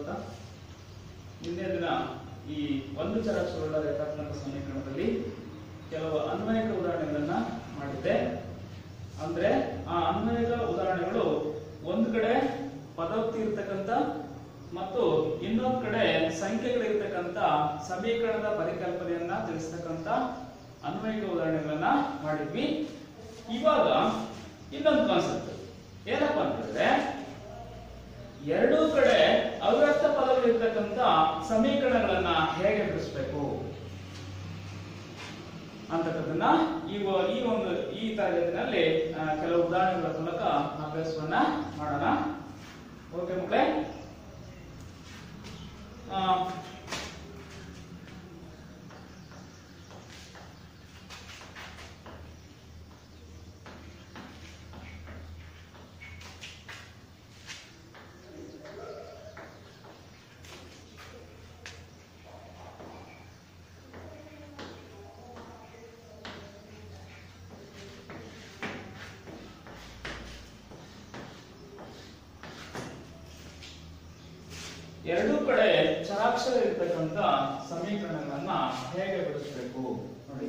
ಸ್ವಾಗತ. ನಿನ್ನೆ ದಿನ ಈ ಒಂದು ಚರಾಕ್ಷರಗಳ ರೇಖಾತ್ಮಕ ಸಮೀಕರಣದಲ್ಲಿ ಕೆಲವು ಅನ್ವಯಿಕ ಉದಾಹರಣೆಗಳನ್ನ ಮಾಡಿದ್ದೆ. ಅಂದ್ರೆ ಆ ಅನ್ವಯಿಕ ಉದಾಹರಣೆಗಳು ಒಂದು ಕಡೆ ಪದೋಕ್ತಿ ಇರ್ತಕ್ಕಂಥ ಮತ್ತು ಇನ್ನೊಂದು ಕಡೆ ಸಂಖ್ಯೆಗಳಿರ್ತಕ್ಕಂಥ ಸಮೀಕರಣದ ಪರಿಕಲ್ಪನೆಯನ್ನ ತಿಳಿಸ್ತಕ್ಕಂಥ ಅನ್ವಯಿಕ ಉದಾಹರಣೆಗಳನ್ನ ಮಾಡಿದ್ವಿ. ಇವಾಗ ಇನ್ನೊಂದು ಕಾನ್ಸೆಪ್ಟ್ ಏನಪ್ಪಾ ಅಂತಂದ್ರೆ, ಎರಡೂ ಕಡೆ ಅವ್ಯಕ್ತ ಪದಗಳಿರ್ತಕ್ಕಂಥ ಸಮೀಕರಣಗಳನ್ನ ಹೇಗೆ ಬಿಡಿಸಬೇಕು ಅಂತಕ್ಕದನ್ನ ಈ ತರಗತಿನಲ್ಲಿ ಕೆಲವು ಉದಾಹರಣೆಗಳ ಮೂಲಕ ಅಭ್ಯಾಸವನ್ನ ಮಾಡೋಣ. ಓಕೆ ಮಕ್ಕಳೇ, ಎರಡೂ ಕಡೆ ಚರಾಕ್ಷರ ಇರ್ತಕ್ಕಂಥ ಸಮೀಕರಣಗಳನ್ನ ಹೇಗೆ ಬಿಡಿಸಬೇಕು ನೋಡಿ.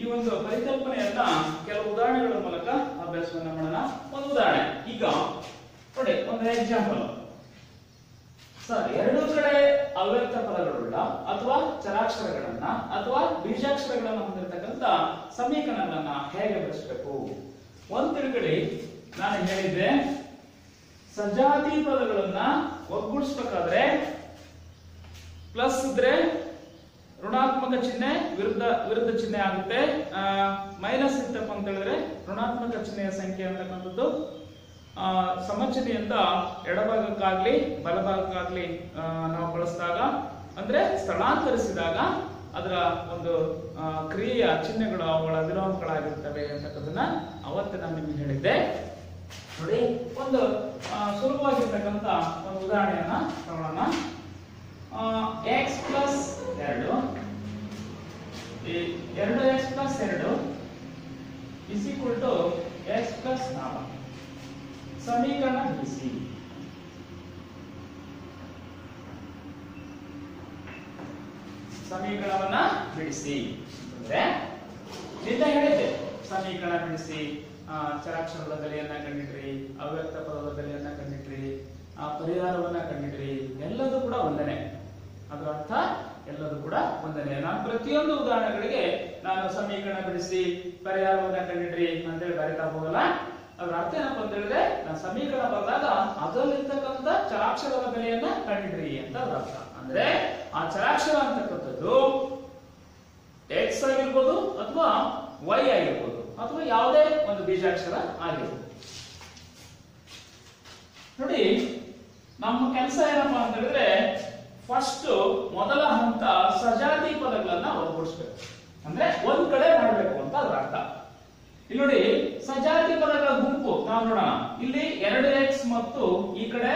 ಈ ಒಂದು ಪರಿಕಲ್ಪನೆಯನ್ನ ಕೆಲವು ಉದಾಹರಣೆಗಳ ಮೂಲಕ ಅಭ್ಯಾಸವನ್ನ ಮಾಡೋಣ. ಒಂದು ಉದಾಹರಣೆ ಈಗ ನೋಡಿ, ಒಂದು ಎಕ್ಸಾಂಪಲ್. ಸರ್, ಎರಡೂ ಕಡೆ ಅವ್ಯಕ್ತ ಪದಗಳುಳ್ಳ ಅಥವಾ ಚರಾಕ್ಷರಗಳನ್ನ ಅಥವಾ ಬೀಜಾಕ್ಷರಗಳನ್ನ ಹೊಂದಿರತಕ್ಕಂಥ ಸಮೀಕರಣಗಳನ್ನ ಹೇಗೆ ಬಿಡಿಸಬೇಕು ಒಂದು ತಿಳ್ಕೊಳ್ಳಿ. ನಾನು ಹೇಳಿದ್ದೆ, ಸಜಾತಿ ಪದಗಳನ್ನ ಒಗ್ಗೂಡಿಸ್ಬೇಕಾದ್ರೆ ಪ್ಲಸ್ ಇದ್ರೆ ಋಣಾತ್ಮಕ ಚಿಹ್ನೆ ವಿರುದ್ಧ ಚಿಹ್ನೆ ಆಗುತ್ತೆ. ಮೈನಸ್ ಇತ್ತಪ್ಪ ಅಂತ ಹೇಳಿದ್ರೆ ಋಣಾತ್ಮಕ ಚಿಹ್ನೆಯ ಸಂಖ್ಯೆ ಅಂತಕ್ಕಂಥದ್ದು ಸಮಚಿಹ್ನೆಯಿಂದ ಎಡಭಾಗಕ್ಕಾಗ್ಲಿ ಬಲಭಾಗಕ್ಕಾಗ್ಲಿ ನಾವು ಬಳಸಿದಾಗ, ಅಂದ್ರೆ ಸ್ಥಳಾಂತರಿಸಿದಾಗ ಅದರ ಒಂದು ಕ್ರಿಯೆಯ ಚಿಹ್ನೆಗಳು ಅವುಗಳ ವಿಲೋಮಗಳಾಗಿರ್ತವೆ ಅಂತಕ್ಕದನ್ನ ಅವತ್ತೇ ನಾನು ನಿಮಗೆ ಹೇಳಿದ್ದೆ. ನೋಡಿ, ಒಂದು ಸುಲಭವಾಗಿರ್ತಕ್ಕಂಥ ಒಂದು ಉದಾಹರಣೆಯನ್ನ ತಗೊಳ್ಳೋಣ. x plus 2 2x plus 2 is equal to x plus 4. ಸಮೀಕರಣ ಬಿಡಿಸಿ. ಸಮೀಕರಣವನ್ನ ಬಿಡಿಸಿ ಅಂದ್ರೆ ನಿನ್ನೆ ಹೇಳಿದ್ದೆ, ಸಮೀಕರಣ ಬಿಡಿಸಿ, ಚರಾಕ್ಷರದ ಬೆಲೆಯನ್ನ ಕಂಡಿಡ್ರಿ, ಅವ್ಯಕ್ತ ಪದದ ಬೆಲೆಯನ್ನ ಕಂಡಿಡ್ರಿ, ಪರಿಹಾರವನ್ನ ಕಂಡಿಡ್ರಿ. ಎಲ್ಲದೂ ಕೂಡ ಒಂದನೇ, ಅದರ ಅರ್ಥ ಎಲ್ಲದೂ ಕೂಡ ಒಂದನೇ. ನಾನು ಪ್ರತಿಯೊಂದು ಉದಾಹರಣೆಗಳಿಗೆ ನಾನು ಸಮೀಕರಣ ಬಿಡಿಸಿ ಪರಿಹಾರವನ್ನ ಕಂಡಿಡ್ರಿ ಅಂತೇಳಿ ಬರೀತಾ ಹೋಗಲ್ಲ. ಅದರ ಅರ್ಥ ಏನಪ್ಪ ಅಂತ ಹೇಳಿದ್ರೆ, ನಾನು ಸಮೀಕರಣ ಬರೆದಾಗ ಅದರಲ್ಲಿರ್ತಕ್ಕಂಥ ಚರಾಕ್ಷರದ ಬೆಲೆಯನ್ನ ಕಂಡಿಡ್ರಿ ಅಂತ ಅದರ ಅರ್ಥ. ಅಂದ್ರೆ ಆ ಚರಾಕ್ಷರ ಅಂತಕ್ಕಂಥದ್ದು ಎಕ್ಸ್ ಆಗಿರ್ಬೋದು ಅಥವಾ ವೈ ಆಗಿರ್ಬೋದು ಅಥವಾ ಯಾವುದೇ ಒಂದು ಬೀಜಾಕ್ಷರ ಆಗಿರ್ಬೋದು. ನೋಡಿ, ನಮ್ಮ ಕೆಲಸ ಏನಪ್ಪಾ ಅಂತ ಹೇಳಿದ್ರೆ, ಫಸ್ಟ್ ಮೊದಲ ಹಂತ ಸಜಾತಿ ಪದಗಳನ್ನ ಒಗ್ಗೂಡಿಸ್ಬೇಕು, ಅಂದ್ರೆ ಒಂದ್ ಕಡೆ ಮಾಡಬೇಕು ಅಂತ ಅದರ ಅರ್ಥ. ಇಲ್ಲಿ ನೋಡಿ, ಸಜಾತಿ ಪದಗಳ ಗುಂಪು ನಾವು ನೋಡೋಣ. ಇಲ್ಲಿ 2x ಮತ್ತು ಈ ಕಡೆ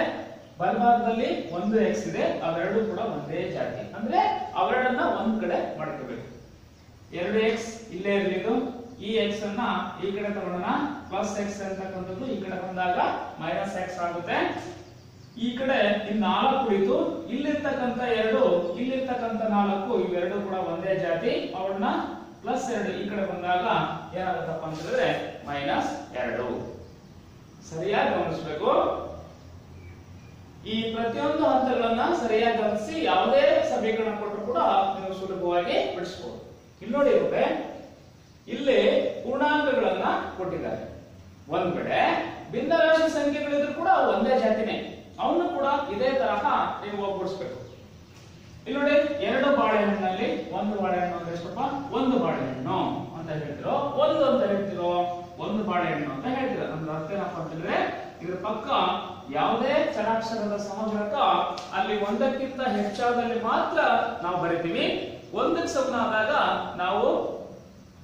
ಬಲಭಾಗದಲ್ಲಿ 1x ಇದೆ. ಅವೆರಡು ಕೂಡ ಒಂದೇ ಜಾತಿ, ಅಂದ್ರೆ ಅವೆರಡನ್ನ ಒಂದ್ ಕಡೆ ಮಾಡ್ಕೋಬೇಕು. 2x ಇಲ್ಲೇ ಇರಲಿದ್ದು, ಈ x ಅನ್ನ ಈ ಕಡೆ ತಗೊಳ್ಳೋಣ. ಪ್ಲಸ್ x ಅಂತಕ್ಕಂಥದ್ದು ಈ ಕಡೆ ಬಂದಾಗ ಮೈನಸ್ x ಆಗುತ್ತೆ. ಈ ಕಡೆ ಇನ್ನು 4 ಉಳಿತು. ಇಲ್ಲಿರ್ತಕ್ಕಂಥ 2, ಇಲ್ಲಿರ್ತಕ್ಕಂಥ 4, ಇವೆರಡು ಕೂಡ ಒಂದೇ ಜಾತಿ. ಅವನ್ನ ಪ್ಲಸ್ 2 ಈ ಕಡೆ ಬಂದಾಗ ಏನಾಗುತ್ತಪ್ಪ ಅಂತ ಹೇಳಿದ್ರೆ ಮೈನಸ್ 2. ಸರಿಯಾಗಿ ಗಮನಿಸಬೇಕು. ಈ ಪ್ರತಿಯೊಂದು ಹಂತಗಳನ್ನ ಸರಿಯಾಗಿ ಗಮನಿಸಿ ಯಾವುದೇ ಸಮೀಕರಣ ಕೊಟ್ಟರು ಕೂಡ ನೀವು ಸುಲಭವಾಗಿ ಬಿಡಿಸಬಹುದು. ಇಲ್ಲಿ ನೋಡಿ, ಇಲ್ಲಿ ಪೂರ್ಣಾಂಕಗಳನ್ನ ಕೊಟ್ಟಿದ್ದಾರೆ. ಒಂದ್ ಕಡೆ ಭಿನ್ನರಾಶಿ ಸಂಖ್ಯೆಗಳಿದ್ರು ಕೂಡ ಒಂದೇ ಜಾತಿನೇ, ಅವನು ಕೂಡ ಇದೇ ತರಹ ನೀವು ಒಗ್ಗೂಡಿಸಬೇಕು. ಇಲ್ಲಿ ನೋಡಿ, 2 ಬಾಳೆಹಣ್ಣಲ್ಲಿ 1 ಬಾಳೆಹಣ್ಣು ಅಂದ್ರೆ ಎಷ್ಟಪ್ಪ? 1 ಬಾಳೆಹಣ್ಣು ಅಂತ ಹೇಳ್ತಿರೋ, 1 ಅಂತ ಹೇಳ್ತಿರೋ, 1 ಬಾಳೆಹಣ್ಣು ಅಂತ ಹೇಳ್ತಿರೋ. ಅಂದ್ರೆ ಅರ್ಥ ಏನಪ್ಪ ಅಂತಂದ್ರೆ, ಇದ್ರ ಪಕ್ಕ ಯಾವುದೇ ಚರಾಕ್ಷರದ ಸಮಗ್ರಕ ಅಲ್ಲಿ ಒಂದಕ್ಕಿಂತ ಹೆಚ್ಚಾದಲ್ಲಿ ಮಾತ್ರ ನಾವು ಬರಿತೀವಿ. ಒಂದಕ್ಕೆ ಸಮನಾದಾಗ ನಾವು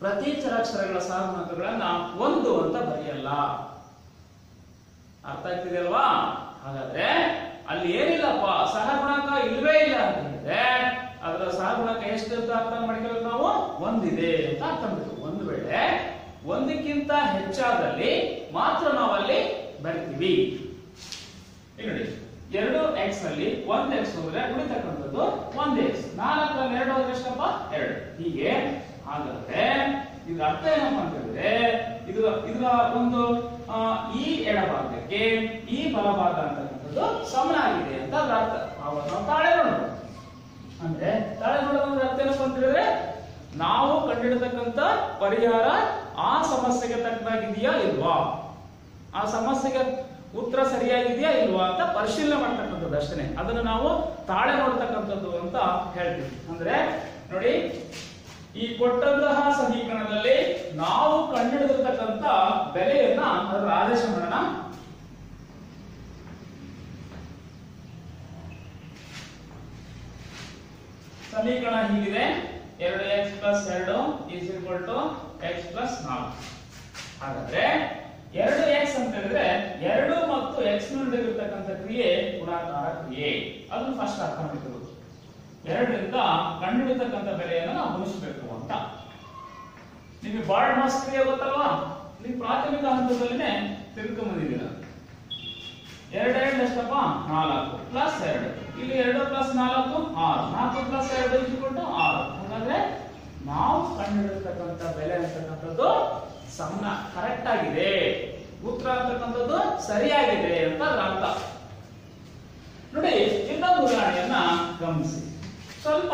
ಪ್ರತಿ ಚರಾಕ್ಷರಗಳ ಸಹಗುಣಕಗಳನ್ನ 1 ಅಂತ ಬರೆಯಲ್ಲ. ಅರ್ಥ ಆಗ್ತಿದೆಯಲ್ವಾ? ಹಾಗಾದ್ರೆ ಅಲ್ಲಿ ಏನಿಲ್ಲಪ್ಪ, ಸಹಗುಣಕ ಇಲ್ವೇ ಇಲ್ಲ ಅಂತ ಹೇಳಿದ್ರೆ ಅದರ ಸಹಗುಣಕ ಎಷ್ಟು ಅಂತ ಅರ್ಥ ಮಾಡ್ಕೊಳ್ಳೋದು ನಾವು 1 ಇದೆ ಅಂತ ಅರ್ಥ ಮಾಡ್ತೀವಿ. ಒಂದು ವೇಳೆ 1ಕ್ಕಿಂತ ಹೆಚ್ಚಾದಲ್ಲಿ ಮಾತ್ರ ನಾವಲ್ಲಿ ಬರಿತೀವಿ. ಈಗ ನೋಡಿ, 2x ನಲ್ಲಿ 1x ಹೋದ್ರೆ ಉಳಿತಕ್ಕಂಥದ್ದು 1x. 4ರಲ್ಲಿ 2 ಹೋದ್ರೆ ಎಷ್ಟಪ್ಪ? 2. ಹೀಗೆ. ಹಾಗಾದ್ರೆ ಇದರ ಅರ್ಥ ಏನಪ್ಪಾ ಅಂತ ಹೇಳಿದ್ರೆ ಇದರ ಒಂದು ಈ ಎಡಭಾಗಕ್ಕೆ ಈ ಬಲಭಾಗ ಅಂತಕ್ಕಂಥದ್ದು ಸಮನಾಗಿದೆ ಅಂತ ಅದರ ಅರ್ಥ. ಅವಾಗ ನಾವು ತಾಳೆ ನೋಡೋಣ. ಅಂದ್ರೆ ತಾಳೆ ನೋಡೋದ್ರ ಅರ್ಥ ಏನಪ್ಪಾ ಅಂತ ಹೇಳಿದ್ರೆ ನಾವು ಕಂಡುಹಿಡಿತಕ್ಕಂಥ ಪರಿಹಾರ ಆ ಸಮಸ್ಯೆಗೆ ತಕ್ಕನಾಗಿದೆಯಾ ಇಲ್ವಾ, ಆ ಸಮಸ್ಯೆಗೆ ಉತ್ತರ ಸರಿಯಾಗಿದೆಯಾ ಇಲ್ವಾ ಅಂತ ಪರಿಶೀಲನೆ ಮಾಡ್ತಕ್ಕಂಥದ್ದು ಅಷ್ಟೇ. ಅದನ್ನು ನಾವು ತಾಳೆ ನೋಡ್ತಕ್ಕಂಥದ್ದು ಅಂತ ಹೇಳ್ತೀವಿ. ಅಂದ್ರೆ ನೋಡಿ, ಈ ಕೊಟ್ಟಂತಹ ಸಮೀಕರಣದಲ್ಲಿ ನಾವು ಕಂಡುಹಿಡಿದಿರ್ತಕ್ಕಂಥ ಬೆಲೆಯನ್ನ ಅದರ ಆದೇಶ ಮಾಡೋಣ. ಸಮೀಕರಣ ಹೀಗಿದೆ: 2x + 2 = x + 4. ಹಾಗಾದ್ರೆ 2x ಅಂತ ಹೇಳಿದ್ರೆ 2 ಮತ್ತು x ನಡುವೆ ಇರತಕ್ಕಂಥ ಕ್ರಿಯೆ ಗುಣಾಕಾರ ಕ್ರಿಯೆ. ಅದನ್ನು ಫಸ್ಟ್ ಅರ್ಥ ಮಾಡ್ಕೊಳ್ಳೋದು. 2ರಿಂದ ಕಂಡುಹಿಡಿತಕ್ಕಂಥ ಬೆಲೆಯನ್ನು ನಾವು ಗುಣಿಸಬೇಕು ಅಂತ. ನಿಮಗೆ ಬಾರ್ಡ್ ಮಾಸ್ ಕ್ರಿಯೆ ಗೊತ್ತಲ್ವಾ? ನೀವು ಪ್ರಾಥಮಿಕ ಹಂತದಲ್ಲಿನೇ ತಿಳ್ಕೊಂಡ್ ಬಂದಿದ್ದೀರಾ. 2 ಎಷ್ಟಪ್ಪ? 4 + 2. ಇಲ್ಲಿ 2 + 4 6. 4 + 2 = 6. ಹಾಗಾದ್ರೆ ನಾವು ಕಂಡುಹಿಡಿತಕ್ಕಂಥ ಬೆಲೆ ಅಂತಕ್ಕಂಥದ್ದು ಸಮನ ಕರೆಕ್ಟ್ ಆಗಿದೆ, ಉತ್ತರ ಅಂತಕ್ಕಂಥದ್ದು ಸರಿಯಾಗಿದೆ ಅಂತ ಅದರ ಅರ್ಥ. ನೋಡಿ, ಇನ್ನೊಂದು ಉದಾಹರಣೆಯನ್ನ ಗಮನಿಸಿ. ಸ್ವಲ್ಪ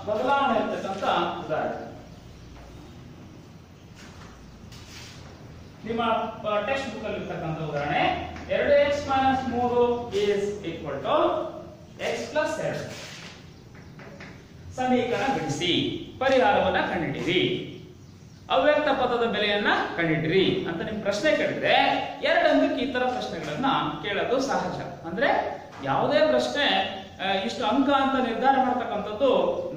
ಬದಲಾವಣೆ ಇರ್ತಕ್ಕಂಥ ಉದಾಹರಣೆ. ನಿಮ್ಮ ಟೆಕ್ಸ್ಟ್ ಬುಕ್ ಅಲ್ಲಿ ಇರ್ತಕ್ಕಂಥ ಉದಾಹರಣೆ: 2x - 3 = x + 2. ಸಮೀಕರಣ ಬಿಡಿಸಿ, ಪರಿಹಾರವನ್ನ ಕಂಡುಹಿಡಿಯಿರಿ, ಅವ್ಯಕ್ತ ಪದದ ಬೆಲೆಯನ್ನ ಕಂಡುಹಿಡಿಯಿರಿ ಅಂತ ನಿಮ್ ಪ್ರಶ್ನೆ ಕೇಳಿದ್ರೆ 2 ಅಂಕಕ್ಕೆ ಈ ತರ ಪ್ರಶ್ನೆಗಳನ್ನ ಕೇಳೋದು ಸಹಜ. ಅಂದ್ರೆ ಯಾವುದೇ ಪ್ರಶ್ನೆ ಇಷ್ಟು ಅಂಕ ಅಂತ ನಿರ್ಧಾರ ಮಾಡ್ತಕ್ಕಂಥದ್ದು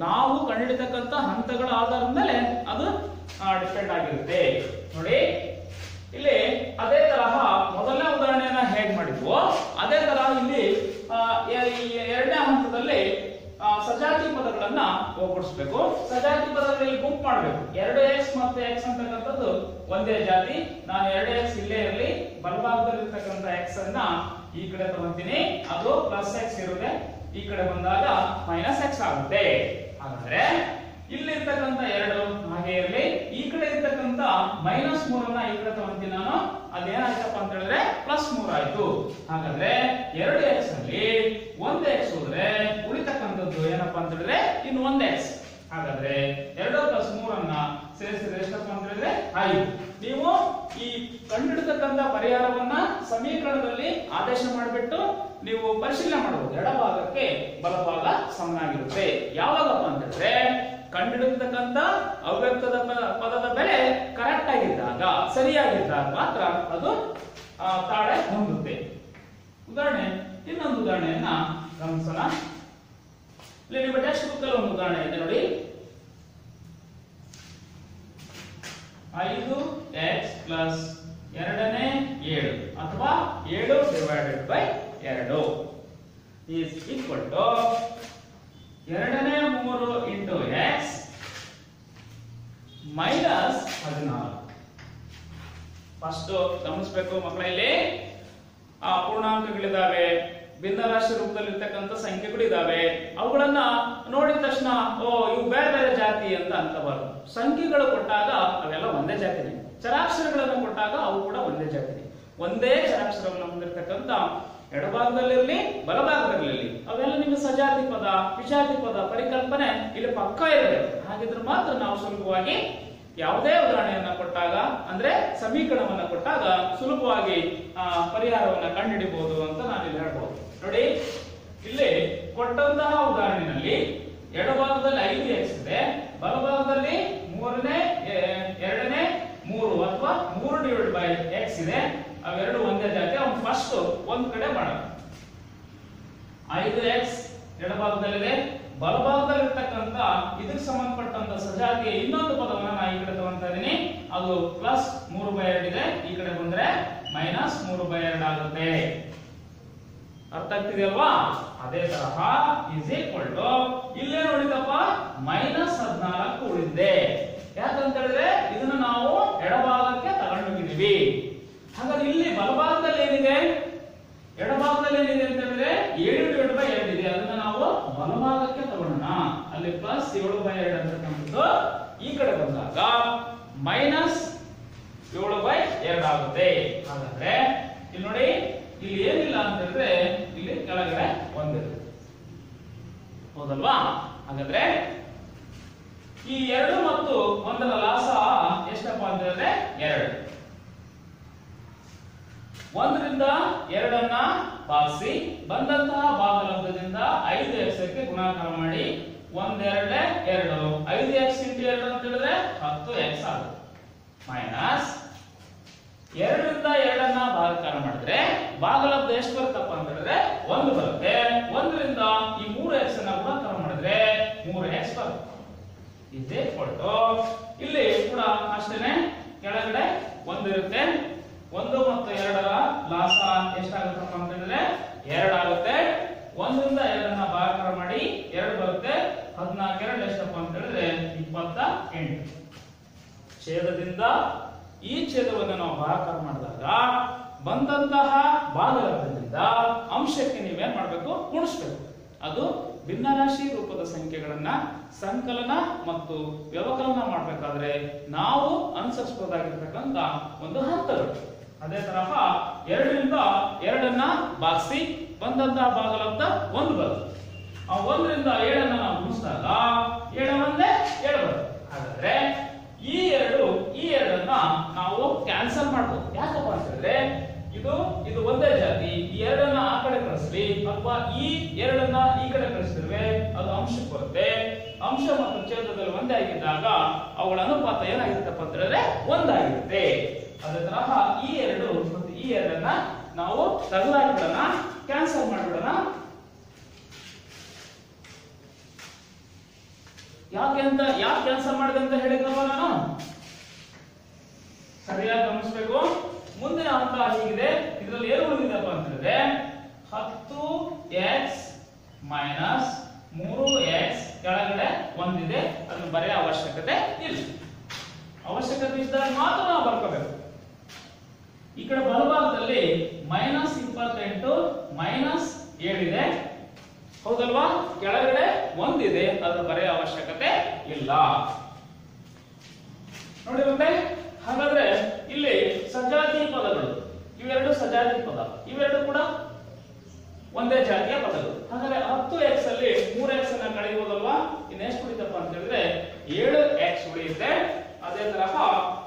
ನಾವು ಕಂಡುಹಿಡಿತಕ್ಕಂಥ ಹಂತಗಳ ಆಧಾರದ ಮೇಲೆ ಅದು ಡಿಪೆಂಡ್ ಆಗಿರುತ್ತೆ. ನೋಡಿ, ಇಲ್ಲಿ ಅದೇ ತರಹ ಮೊದಲನೇ ಉದಾಹರಣೆಯನ್ನ ಹೇಗ್ ಮಾಡಿದ್ವೋ ಅದೇ ತರಹ ಇಲ್ಲಿ 2ನೇ ಹಂತದಲ್ಲಿ ಸಜಾತಿ ಪದಗಳನ್ನ ಒಗ್ಗೂಡಿಸಬೇಕು. ಸಜಾತಿ ಪದಗಳಲ್ಲಿ ಗುಂಪು ಮಾಡಬೇಕು. 2x ಮತ್ತು x ಅಂತಕ್ಕಂಥದ್ದು ಒಂದೇ ಜಾತಿ. ನಾನು 2x ಇಲ್ಲೇ ಇರಲಿ, ಬಲಭಾಗದಲ್ಲಿ ಇರ್ತಕ್ಕಂಥ x ಅನ್ನ ಈ ಕಡೆ ತಗೊಂತೀನಿ, ಅದು +x ಇರುತ್ತೆ. ಈ ಕಡೆ ಬಂದಾಗ -x ಆಗುತ್ತೆ. ಹಾಗಾದ್ರೆ ಇಲ್ಲಿ ಇರ್ತಕ್ಕಂಥ 2 ಹಾಗೆ ಇರಲಿ, ಈ ಕಡೆ ಇರ್ತಕ್ಕಂಥ -3 ಅನ್ನ ಈ ಕಡೆ ತಗೊಂತೀನಿ ನಾನು, ಅದೇನಾಯ್ತಪ್ಪ ಅಂತ ಹೇಳಿದ್ರೆ +3 ಆಯ್ತು. ಹಾಗಾದ್ರೆ 2x ಅಲ್ಲಿ 1x ಹೋದ್ರೆ ಉಳಿತಕ್ಕಂಥದ್ದು ಏನಪ್ಪಾ ಅಂತ ಹೇಳಿದ್ರೆ ಇನ್ನು 1x. ಹಾಗಾದ್ರೆ 2 + 3 ಅನ್ನ ಸೇರಿಸಿದ್ರೆ ಎಷ್ಟಪ್ಪ ಅಂತ ಹೇಳಿದ್ರೆ 5. ನೀವು ಈ ಕಂಡುಹಿಡಿತಕ್ಕಂಥ ಪರಿಹಾರವನ್ನ ಸಮೀಕರಣದಲ್ಲಿ ಆದೇಶ ಮಾಡಿಬಿಟ್ಟು ನೀವು ಪರಿಶೀಲನೆ ಮಾಡಬಹುದು. ಎಡಭಾಗಕ್ಕೆ ಬಲಭಾಗ ಸಮನಾಗಿರುತ್ತೆ. ಯಾವಾಗಪ್ಪ ಅಂತ ಹೇಳಿದ್ರೆ ಕಂಡುಹಿಡಿತಕ್ಕಂಥ ಅವ್ಯಕ್ತದ ಪದದ ಬೆಲೆ ಕರೆಕ್ಟ್ ಆಗಿದ್ದಾಗ, ಸರಿಯಾಗಿದ್ದಾಗ ಮಾತ್ರ ಅದು ತಾಳೆ ಹೊಂದುತ್ತೆ. ಉದಾಹರಣೆ, ಇನ್ನೊಂದು ಉದಾಹರಣೆಯನ್ನ ಗಮನಿಸೋಣ. ಇಲ್ಲಿ ನಿಮ್ಮ ಟೆಕ್ಸ್ಟ್ ಬುಕ್ ಅಲ್ಲಿ ಒಂದು ಉದಾಹರಣೆ ಇದೆ ನೋಡಿ. 5x + 2ನೇ 7 ಅಥವಾ 7 / 2 is equal to 2ನೇ 3 into x minus 14. ಫಸ್ಟ್ ಗಮನಿಸಬೇಕು ಮಕ್ಕಳಲ್ಲಿ, ಪೂರ್ಣಾಂಕಗಳಿದ್ದಾವೆ, ಭಿನ್ನರಾಶಿ ರೂಪದಲ್ಲಿ ಇರ್ತಕ್ಕಂಥ ಸಂಖ್ಯೆಗಳು ಇದಾವೆ. ಅವುಗಳನ್ನ ನೋಡಿದ ತಕ್ಷಣ ಇವು ಬೇರೆ ಬೇರೆ ಜಾತಿ ಅಂತ ಅನ್ಕೋಬಾರ್ದು. ಸಂಖ್ಯೆಗಳು ಕೊಟ್ಟಾಗ ಅವೆಲ್ಲ ಒಂದೇ ಜಾತಿನೇ, ಚರಾಕ್ಷರಗಳನ್ನು ಕೊಟ್ಟಾಗ ಅವು ಕೂಡ ಒಂದೇ ಜಾತಿನೇ. ಒಂದೇ ಚರಾಕ್ಷರವನ್ನು ಹೊಂದಿರತಕ್ಕಂಥ ಎಡಭಾಗದಲ್ಲಿರಲಿ ಬಲಭಾಗದಲ್ಲಿರಲಿ ಅವೆಲ್ಲ ನಿಮ್ಮ ಸಜಾತಿ ಪದ, ವಿಜಾತಿ ಪದ ಪರಿಕಲ್ಪನೆ ಇಲ್ಲಿ ಪಕ್ಕ ಇರಬೇಕು. ಹಾಗಿದ್ರೆ ಮಾತ್ರ ನಾವು ಸುಲಭವಾಗಿ ಯಾವುದೇ ಉದಾಹರಣೆಯನ್ನ ಕೊಟ್ಟಾಗ, ಅಂದ್ರೆ ಸಮೀಕರಣವನ್ನ ಕೊಟ್ಟಾಗ ಸುಲಭವಾಗಿ ಪರಿಹಾರವನ್ನ ಕಂಡುಹಿಡಿಬಹುದು ಅಂತ ನಾನು ಇಲ್ಲಿ ಹೇಳ್ಬಹುದು. ನೋಡಿ, ಇಲ್ಲಿ ಕೊಟ್ಟಂತಹ ಉದಾಹರಣೆಯಲ್ಲಿ ಎಡಭಾಗದಲ್ಲಿ 5x ಇದೆ, ಬಲಭಾಗದಲ್ಲಿ 2ನೇ 3 ಅಥವಾ 3/x ಇದೆ. ಅವೆರಡು ಒಂದೇ ಜಾತಿ. ಅವನು ಫಸ್ಟ್ ಒಂದ್ ಕಡೆ ಮಾಡೋಣ. 5x ಎಡಭಾಗದಲ್ಲಿದೆ, ಬಲಭಾಗದಲ್ಲಿರ್ತಕ್ಕಂಥ ಇದಕ್ಕೆ ಸಂಬಂಧಪಟ್ಟಂತ ಸಜಾತಿಯ ಇನ್ನೊಂದು ಪದವನ್ನ ಈ ಕಡೆ ತಗೊಂತಾ ಇದೀನಿ, ಅದು ಪ್ಲಸ್ 3/2 ಇದೆ, ಈ ಕಡೆ ಬಂದ್ರೆ ಮೈನಸ್ 3/2 ಆಗುತ್ತೆ. ಅರ್ಥ ಆಗ್ತಿದೆಯಲ್ವಾ? ಅದೇ ತರಹ ಇಸ್ ಈಕ್ವಲ್ ಟು ಇಲ್ಲೇ ನೋಡಿದಪ್ಪ ಮೈನಸ್ 14 ಉಳಿದಿದೆ. ಯಾಕಂತ ಹೇಳಿದ್ರೆ ಇದನ್ನ ನಾವು ಎಡಭಾಗಕ್ಕೆ ತಗೊಂಡೋಗಿದೀವಿ. ಹಾಗಾದ್ರೆ ಇಲ್ಲಿ ಬಲಭಾಗದಲ್ಲಿ ಏನಿದೆ, ಎಡಭಾಗದಲ್ಲಿ ಏನಿದೆ ಅಂತ ಹೇಳಿದ್ರೆ 7/2 ಇದೆ, ಅದನ್ನ ನಾವು ಬಲಭಾಗಕ್ಕೆ ತಗೊಳ್ಳೋಣ. ಅಲ್ಲಿ ಪ್ಲಸ್ 7/2 ಅಂತಕ್ಕಂಥದ್ದು ಈ ಕಡೆ ಬಂದಾಗ ಮೈನಸ್ 7/2 ಆಗುತ್ತೆ. ಹಾಗಾದ್ರೆ ಇಲ್ಲಿ ನೋಡಿ, ಇಲ್ಲಿ ಏನಿಲ್ಲ ಅಂತ ಹೇಳಿದ್ರೆ ಇಲ್ಲಿ ಕೆಳಗಡೆ ಒಂದಿರುತ್ತೆ, ಹೌದಲ್ವಾ? ಹಾಗಾದ್ರೆ ಈ 2 ಮತ್ತು 1ರ ಲಾಸ ಎಷ್ಟಪ್ಪ ಅಂತ ಹೇಳಿದ್ರೆ 2. 1ರಿಂದ 2 ಭಾಗಿಸಿ ಬಂದಂತಹ ಭಾಗಲಬ್ಧದಿಂದ 5x ಗೆ ಗುಣಾಕಾರ ಮಾಡಿ 1 2 2 5x × 2 ಅಂತ ಹೇಳಿದ್ರೆ 10x ಆಗುತ್ತೆ. ಮೈನಸ್ 2ರಿಂದ 2 ಭಾಗಾಕಾರ ಮಾಡಿದ್ರೆ ಭಾಗಲಬ್ಧ ಎಷ್ಟು ಬರುತ್ತಪ್ಪ ಅಂತ ಹೇಳಿದ್ರೆ 1 ಬರುತ್ತೆ. 1ರಿಂದ ಈ 3x ಗುಣಾಕಾರ ಮಾಡಿದ್ರೆ 3x ಬರುತ್ತೆ. ಇದೇ ಕೊಟ್ಟು ಇಲ್ಲಿ ಕೂಡ ಅಷ್ಟೇನೆ, ಕೆಳಗಡೆ 1 ಇರುತ್ತೆ. 1 ಮತ್ತು 2ರ ಲಾಸ ಎಷ್ಟಾಗುತ್ತಪ್ಪ ಅಂತ ಹೇಳಿದ್ರೆ 2 ಆಗುತ್ತೆ. 1ರಿಂದ 2 ಭಾಗಾಕಾರ ಮಾಡಿ 2 ಬರುತ್ತೆ. 14 2 ಎಷ್ಟಪ್ಪ ಅಂತ ಹೇಳಿದ್ರೆ 28. ಛೇದದಿಂದ ಈ ಛೇದವನ್ನು ನಾವು ಭಾಗಾಕಾರ ಮಾಡಿದಾಗ ಬಂದಂತಹ ಭಾಗಲಬ್ಧದಿಂದ ಅಂಶಕ್ಕೆ ನೀವೇನ್ ಮಾಡಬೇಕು, ಗುಣಿಸಬೇಕು. ಅದು ಭಿನ್ನರಾಶಿ ರೂಪದ ಸಂಖ್ಯೆಗಳನ್ನ ಸಂಕಲನ ಮತ್ತು ವ್ಯವಕಲನ ಮಾಡಬೇಕಾದ್ರೆ ನಾವು ಅನುಸರಿಸಬಹುದಾಗಿರ್ತಕ್ಕಂಥ ಒಂದು ಹಂತಗಳು. ಅದೇ ತರಹ 2ರಿಂದ 2 ಭಾಗಿಸಿ ಬಂದಂತಹ ಭಾಗಲಬ್ಧ 1 ಬರುತ್ತೆ. ಆ 1ರಿಂದ 7 ನಾವು ಗುಣಿಸಿದಾಗ 7 ಒಂದೇ 7 ಬರುತ್ತೆ. ಹಾಗಾದ್ರೆ ಈ 2 ನಾವು ಕ್ಯಾನ್ಸಲ್ ಮಾಡಬಹುದು. ಯಾಕಪ್ಪ ಅಂತ ಹೇಳಿದ್ರೆ ಇದು ಒಂದೇ ಜಾತಿ, ಈ 2 ಆ ಕಡೆ ಕಳಿಸ್ಲಿ ಅಥವಾ ಈ 2 ಈ ಕಡೆ ಕಳಿಸಿದ್ರೆ ಅದು ಅಂಶಕ್ಕೆ ಬರುತ್ತೆ. ಅಂಶ ಮತ್ತು ಛೇದದಲ್ಲಿ ಒಂದೇ ಆಗಿದ್ದಾಗ ಅವುಗಳ ಅನುಪಾತ ಏನಾಗಿರುತ್ತಪ್ಪ ಅಂತ ಹೇಳಿದ್ರೆ 1 ಆಗಿರುತ್ತೆ. ಅದೇ ತರಹ ಈ 2 ಮತ್ತು ಈ 2 ನಾವು ತಗಲಾಕಿಬಿಡೋಣ, ಕ್ಯಾನ್ಸಲ್ ಮಾಡಿಬಿಡೋಣ. ಯಾಕೆ ಕ್ಯಾನ್ಸಲ್ ಮಾಡಿದೆ ಅಂತ ಹೇಳಿದ್ರಲ್ಲ ನಾನು, ಸರಿಯಾಗಿ ಗಮನಿಸಬೇಕು. ಮುಂದಿನ ಹಂತ ಹೀಗಿದೆ. ಇದರಲ್ಲಿ ಏನು ಉಳಿದಿದೆಪ್ಪ ಅಂತ ಹೇಳಿದ್ರೆ 10x ಮೈನಸ್ 3x ಕೆಳಗಡೆ 1 ಇದೆ, ಅದನ್ನು ಬರೆಯೋ ಅವಶ್ಯಕತೆ ಇಲ್ಲ. ಅವಶ್ಯಕತೆ ಇದ್ದಾಗ ಮಾತ್ರ ನಾವು ಬರ್ಕೋಬೇಕು. ಈ ಕಡೆ ಬಲಭಾಗದಲ್ಲಿ ಮೈನಸ್ 28 ಮೈನಸ್ 7 ಇದೆ, ಹೌದಲ್ವಾ? ಕೆಳಗಡೆ 1 ಇದೆ, ಅದನ್ನು ಬರೆಯೋ ಅವಶ್ಯಕತೆ ಇಲ್ಲ. ನೋಡಿ ಮತ್ತೆ, ಹಾಗಾದ್ರೆ ಇಲ್ಲಿ ಸಜಾತಿ ಪದಗಳು ಇವೆರಡು ಸಜಾತಿ ಪದ, ಇವೆರಡು ಕೂಡ ಒಂದೇ ಜಾತಿಯ ಪದಗಳು. ಹಾಗಾದ್ರೆ 10x ಅಲ್ಲಿ 3x ಅನ್ನ ಕಳೆಯಬಹುದಲ್ವಾ? ಇನ್ನೆಷ್ಟು ಉಳಿತಪ್ಪ ಅಂತ ಹೇಳಿದ್ರೆ 7x ಉಳಿಯುತ್ತೆ. ಅದೇ ತರಹ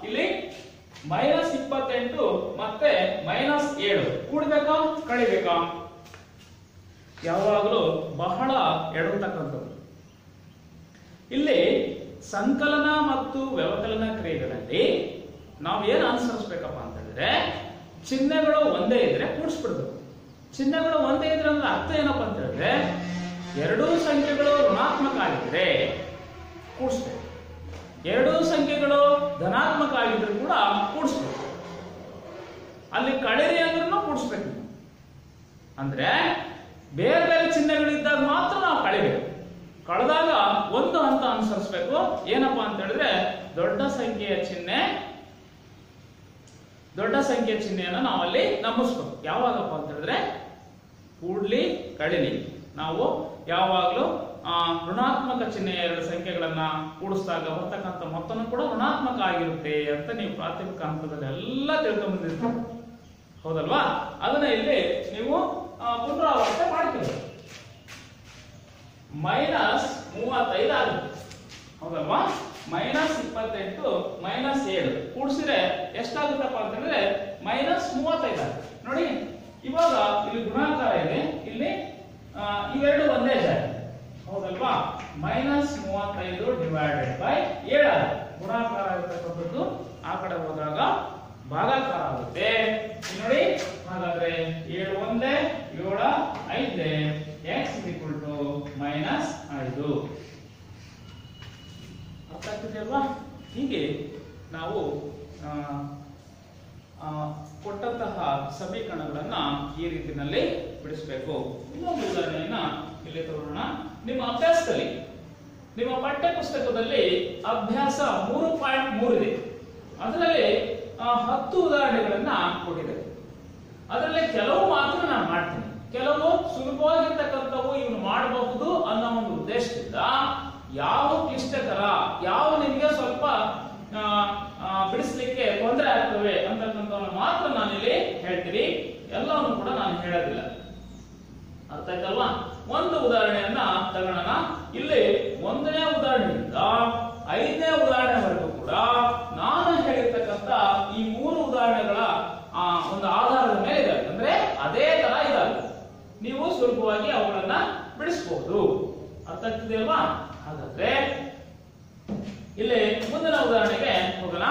ಇಲ್ಲಿ ಮೈನಸ್ 28 ಮತ್ತೆ ಮೈನಸ್ 7 ಕೂಡಬೇಕಾ ಕಳಿಬೇಕಾ? ಯಾವಾಗಲೂ ಬಹಳ ಎಡವತಕ್ಕಂಥದ್ದು. ಇಲ್ಲಿ ಸಂಕಲನ ಮತ್ತು ವ್ಯವಕಲನ ಕ್ರಿಯೆಗಳಲ್ಲಿ ನಾವು ಏನು ಅನುಸರಿಸಬೇಕಪ್ಪ ಅಂತ ಹೇಳಿದ್ರೆ ಚಿಹ್ನೆಗಳು ಒಂದೇ ಇದ್ರೆ ಕೂಡಿಸ್ಬಿಡ್ಬೇಕು. ಚಿಹ್ನೆಗಳು ಒಂದೇ ಇದ್ರೆ ಅಂದ್ರೆ ಅರ್ಥ ಏನಪ್ಪ ಅಂತ ಹೇಳಿದ್ರೆ ಎರಡೂ ಸಂಖ್ಯೆಗಳು ಋಣಾತ್ಮಕ ಆಗಿದ್ರೆ ಕೂಡಿಸ್ಬೇಕು, ಎರಡೂ ಸಂಖ್ಯೆಗಳು ಧನಾತ್ಮಕ ಆಗಿದ್ರು ಕೂಡ ಕೂಡಿಸ್ಬೇಕು. ಅಲ್ಲಿ ಕಳೆರಿ ಅಂದ್ರೂ ಕೂಡಿಸ್ಬೇಕು. ಅಂದ್ರೆ ಬೇರೆ ಬೇರೆ ಚಿಹ್ನೆಗಳಿದ್ದಾಗ ಮಾತ್ರ ನಾವು ಕಳಿಬೇಕು. ಕಳೆದಾಗ ಒಂದು ಹಂತ ಅನುಸರಿಸಬೇಕು. ಏನಪ್ಪಾ ಅಂತ ಹೇಳಿದ್ರೆ ದೊಡ್ಡ ಸಂಖ್ಯೆಯ ಚಿಹ್ನೆಯನ್ನು ನಾವಲ್ಲಿ ನಮೂದಿಸಬೇಕು. ಯಾವಾಗಪ್ಪ ಅಂತ ಹೇಳಿದ್ರೆ ಕೂಡ್ಲಿ ಕಳಿಲಿ ನಾವು ಯಾವಾಗಲೂ ಋಣಾತ್ಮಕ ಚಿಹ್ನೆಯ ಎರಡು ಸಂಖ್ಯೆಗಳನ್ನ ಕೂಡಿಸಿದಾಗ ಬರ್ತಕ್ಕಂಥ ಮೊತ್ತನೂ ಕೂಡ ಋಣಾತ್ಮಕ ಆಗಿರುತ್ತೆ ಅಂತ ನೀವು ಪ್ರಾಥಮಿಕ ಹಂತದಲ್ಲಿ ಎಲ್ಲ ತಿಳ್ಕೊಂಡ್ಬಂದಿರ್ತೀರಿ, ಹೌದಲ್ವಾ? ಅದನ್ನ ಇಲ್ಲಿ ನೀವು ಪುನರಾವರ್ತನೆ ಮಾಡ್ತೀವಿ. ಮೈನಸ್ 35 ಆಗುತ್ತೆ, ಹೌದಲ್ವಾ? ಮೈನಸ್ 28 ಮೈನಸ್ 7 ಕೂಡಿಸಿದ್ರೆ ಎಷ್ಟಾಗುತ್ತಪ್ಪ ಅಂತ ಹೇಳಿದ್ರೆ ಮೈನಸ್ 35 ಆಗುತ್ತೆ. ನೋಡಿ, ಇವಾಗ ಇಲ್ಲಿ ಗುಣಾಕಾರ ಇದೆ, ಇಲ್ಲಿ ಇವೆರಡು ಒಂದೇ ಜಾತಿ, ಹೌದಲ್ವಾ? ಮೈನಸ್ 35 ಡಿವೈಡೆಡ್ ಬೈ 7 ಗುಣಾಕಾರ ಇರತಕ್ಕಂಥದ್ದು ಆ ಕಡೆ ಹೋದಾಗ ಭಾಗಾಕಾರ ಆಗುತ್ತೆ. ನೋಡಿ, ಹಾಗಾದ್ರೆ 7 ಒಂದೇ 7 5 x ಮೈನಸ್ 5. ಅರ್ಥ ಆಗ್ತಿದೆ ಅಲ್ವಾ? ಹೀಗೆ ನಾವು ಕೊಟ್ಟಂತಹ ಸಮೀಕರಣಗಳನ್ನ ಈ ರೀತಿಯಲ್ಲಿ ಬಿಡಿಸಬೇಕು. ಇನ್ನೊಂದು ಉದಾಹರಣೆಯನ್ನ ಇಲ್ಲಿ ತಗೊಳ್ಳೋಣ. ನಿಮ್ಮ ಅಭ್ಯಾಸದಲ್ಲಿ, ನಿಮ್ಮ ಪಠ್ಯ ಪುಸ್ತಕದಲ್ಲಿ ಅಭ್ಯಾಸ 3.3 ಇದೆ. ಅದರಲ್ಲಿ 10 ಉದಾಹರಣೆಗಳನ್ನ ಕೊಟ್ಟಿದೆ. ಅದರಲ್ಲಿ ಕೆಲವು ಮಾತ್ರ ನಾನು ಮಾಡ್ತೀನಿ, ಕೆಲವು ಸುಲಭವಾಗಿರ್ತಕ್ಕಂಥವು ಇವನು ಮಾಡಬಹುದು ಅನ್ನೋ ಒಂದು ಉದ್ದೇಶದಿಂದ ಯಾವ ಕ್ಲಿಷ್ಟಕರ, ಯಾವ ನಿಮಗೆ ಸ್ವಲ್ಪ ಬಿಡಿಸ್ಲಿಕ್ಕೆ ತೊಂದರೆ ಆಗ್ತವೆ ಅಂತಕ್ಕಂಥವನ್ನು ಮಾತ್ರ ನಾನಿಲ್ಲಿ ಹೇಳ್ತೀನಿ. ಎಲ್ಲವನ್ನು ಕೂಡ ನಾನು ಹೇಳೋದಿಲ್ಲ. ಅರ್ಥ ಆಯ್ತಲ್ವಾ? ಒಂದು ಉದಾಹರಣೆಯನ್ನ ತಗೊಳ್ಳೋಣ. ಇಲ್ಲಿ 1ನೇ ಉದಾಹರಣೆಯಿಂದ 5ನೇ ಉದಾಹರಣೆವರೆಗೂ ಕೂಡ ನಾನು ಹೇಳಿರ್ತಕ್ಕಂಥ ಈ 3 ಉದಾಹರಣೆಗಳ ಒಂದು ಆಧಾರದ ಮೇಲೆ ಇದಾವೆ. ಅಂದ್ರೆ ಅದೇ ತರ ಇದಾವೆ, ನೀವು ಸುಲಭವಾಗಿ ಅವುಗಳನ್ನ ಬಿಡಿಸಬಹುದು. ಅರ್ಥ ಆಗ್ತಿದೆಯಲ್ವಾ? ಹಾಗಾದ್ರೆ ಇಲ್ಲಿ ಮುಂದಿನ ಉದಾಹರಣೆಗೆ ಹೋಗೋಣ.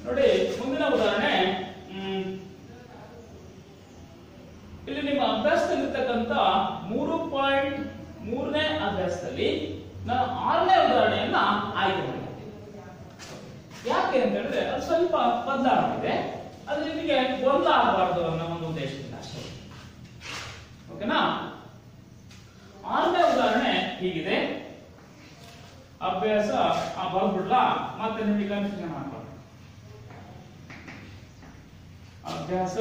ನೋಡಿ, ಮುಂದಿನ ಉದಾಹರಣೆ ಇಲ್ಲಿ ನಿಮ್ಮ ಅಭ್ಯಾಸದಲ್ಲಿರ್ತಕ್ಕಂಥ 3.3ನೇ ಅಭ್ಯಾಸದಲ್ಲಿ ನಾನು 6ನೇ ಉದಾಹರಣೆಯನ್ನ ಆಯ್ಕೆ ಮಾಡಿದ್ದೇನೆ. ಯಾಕೆ ಅಂತ ಹೇಳಿದ್ರೆ ಅದು ಸ್ವಲ್ಪ ಬದಲಾವಣೆ, ಅದು ನಿಮಗೆ ಗೊಂದಲ ಆಗಬಾರ್ದು ಅನ್ನೋ ಒಂದು ಉದ್ದೇಶದಿಂದ ಅಷ್ಟೇ. ಓಕೆನಾ? 6ನೇ ಉದಾಹರಣೆ ಹೀಗಿದೆ. ಅಭ್ಯಾಸ ಬರ್ಬಿಡ್ಲಾ, ಮತ್ತೆ ನಿಮಗೆ ಕನ್ಫ್ಯೂಷನ್ ಮಾಡ್ಬಾರ್ದು. ಅಭ್ಯಾಸ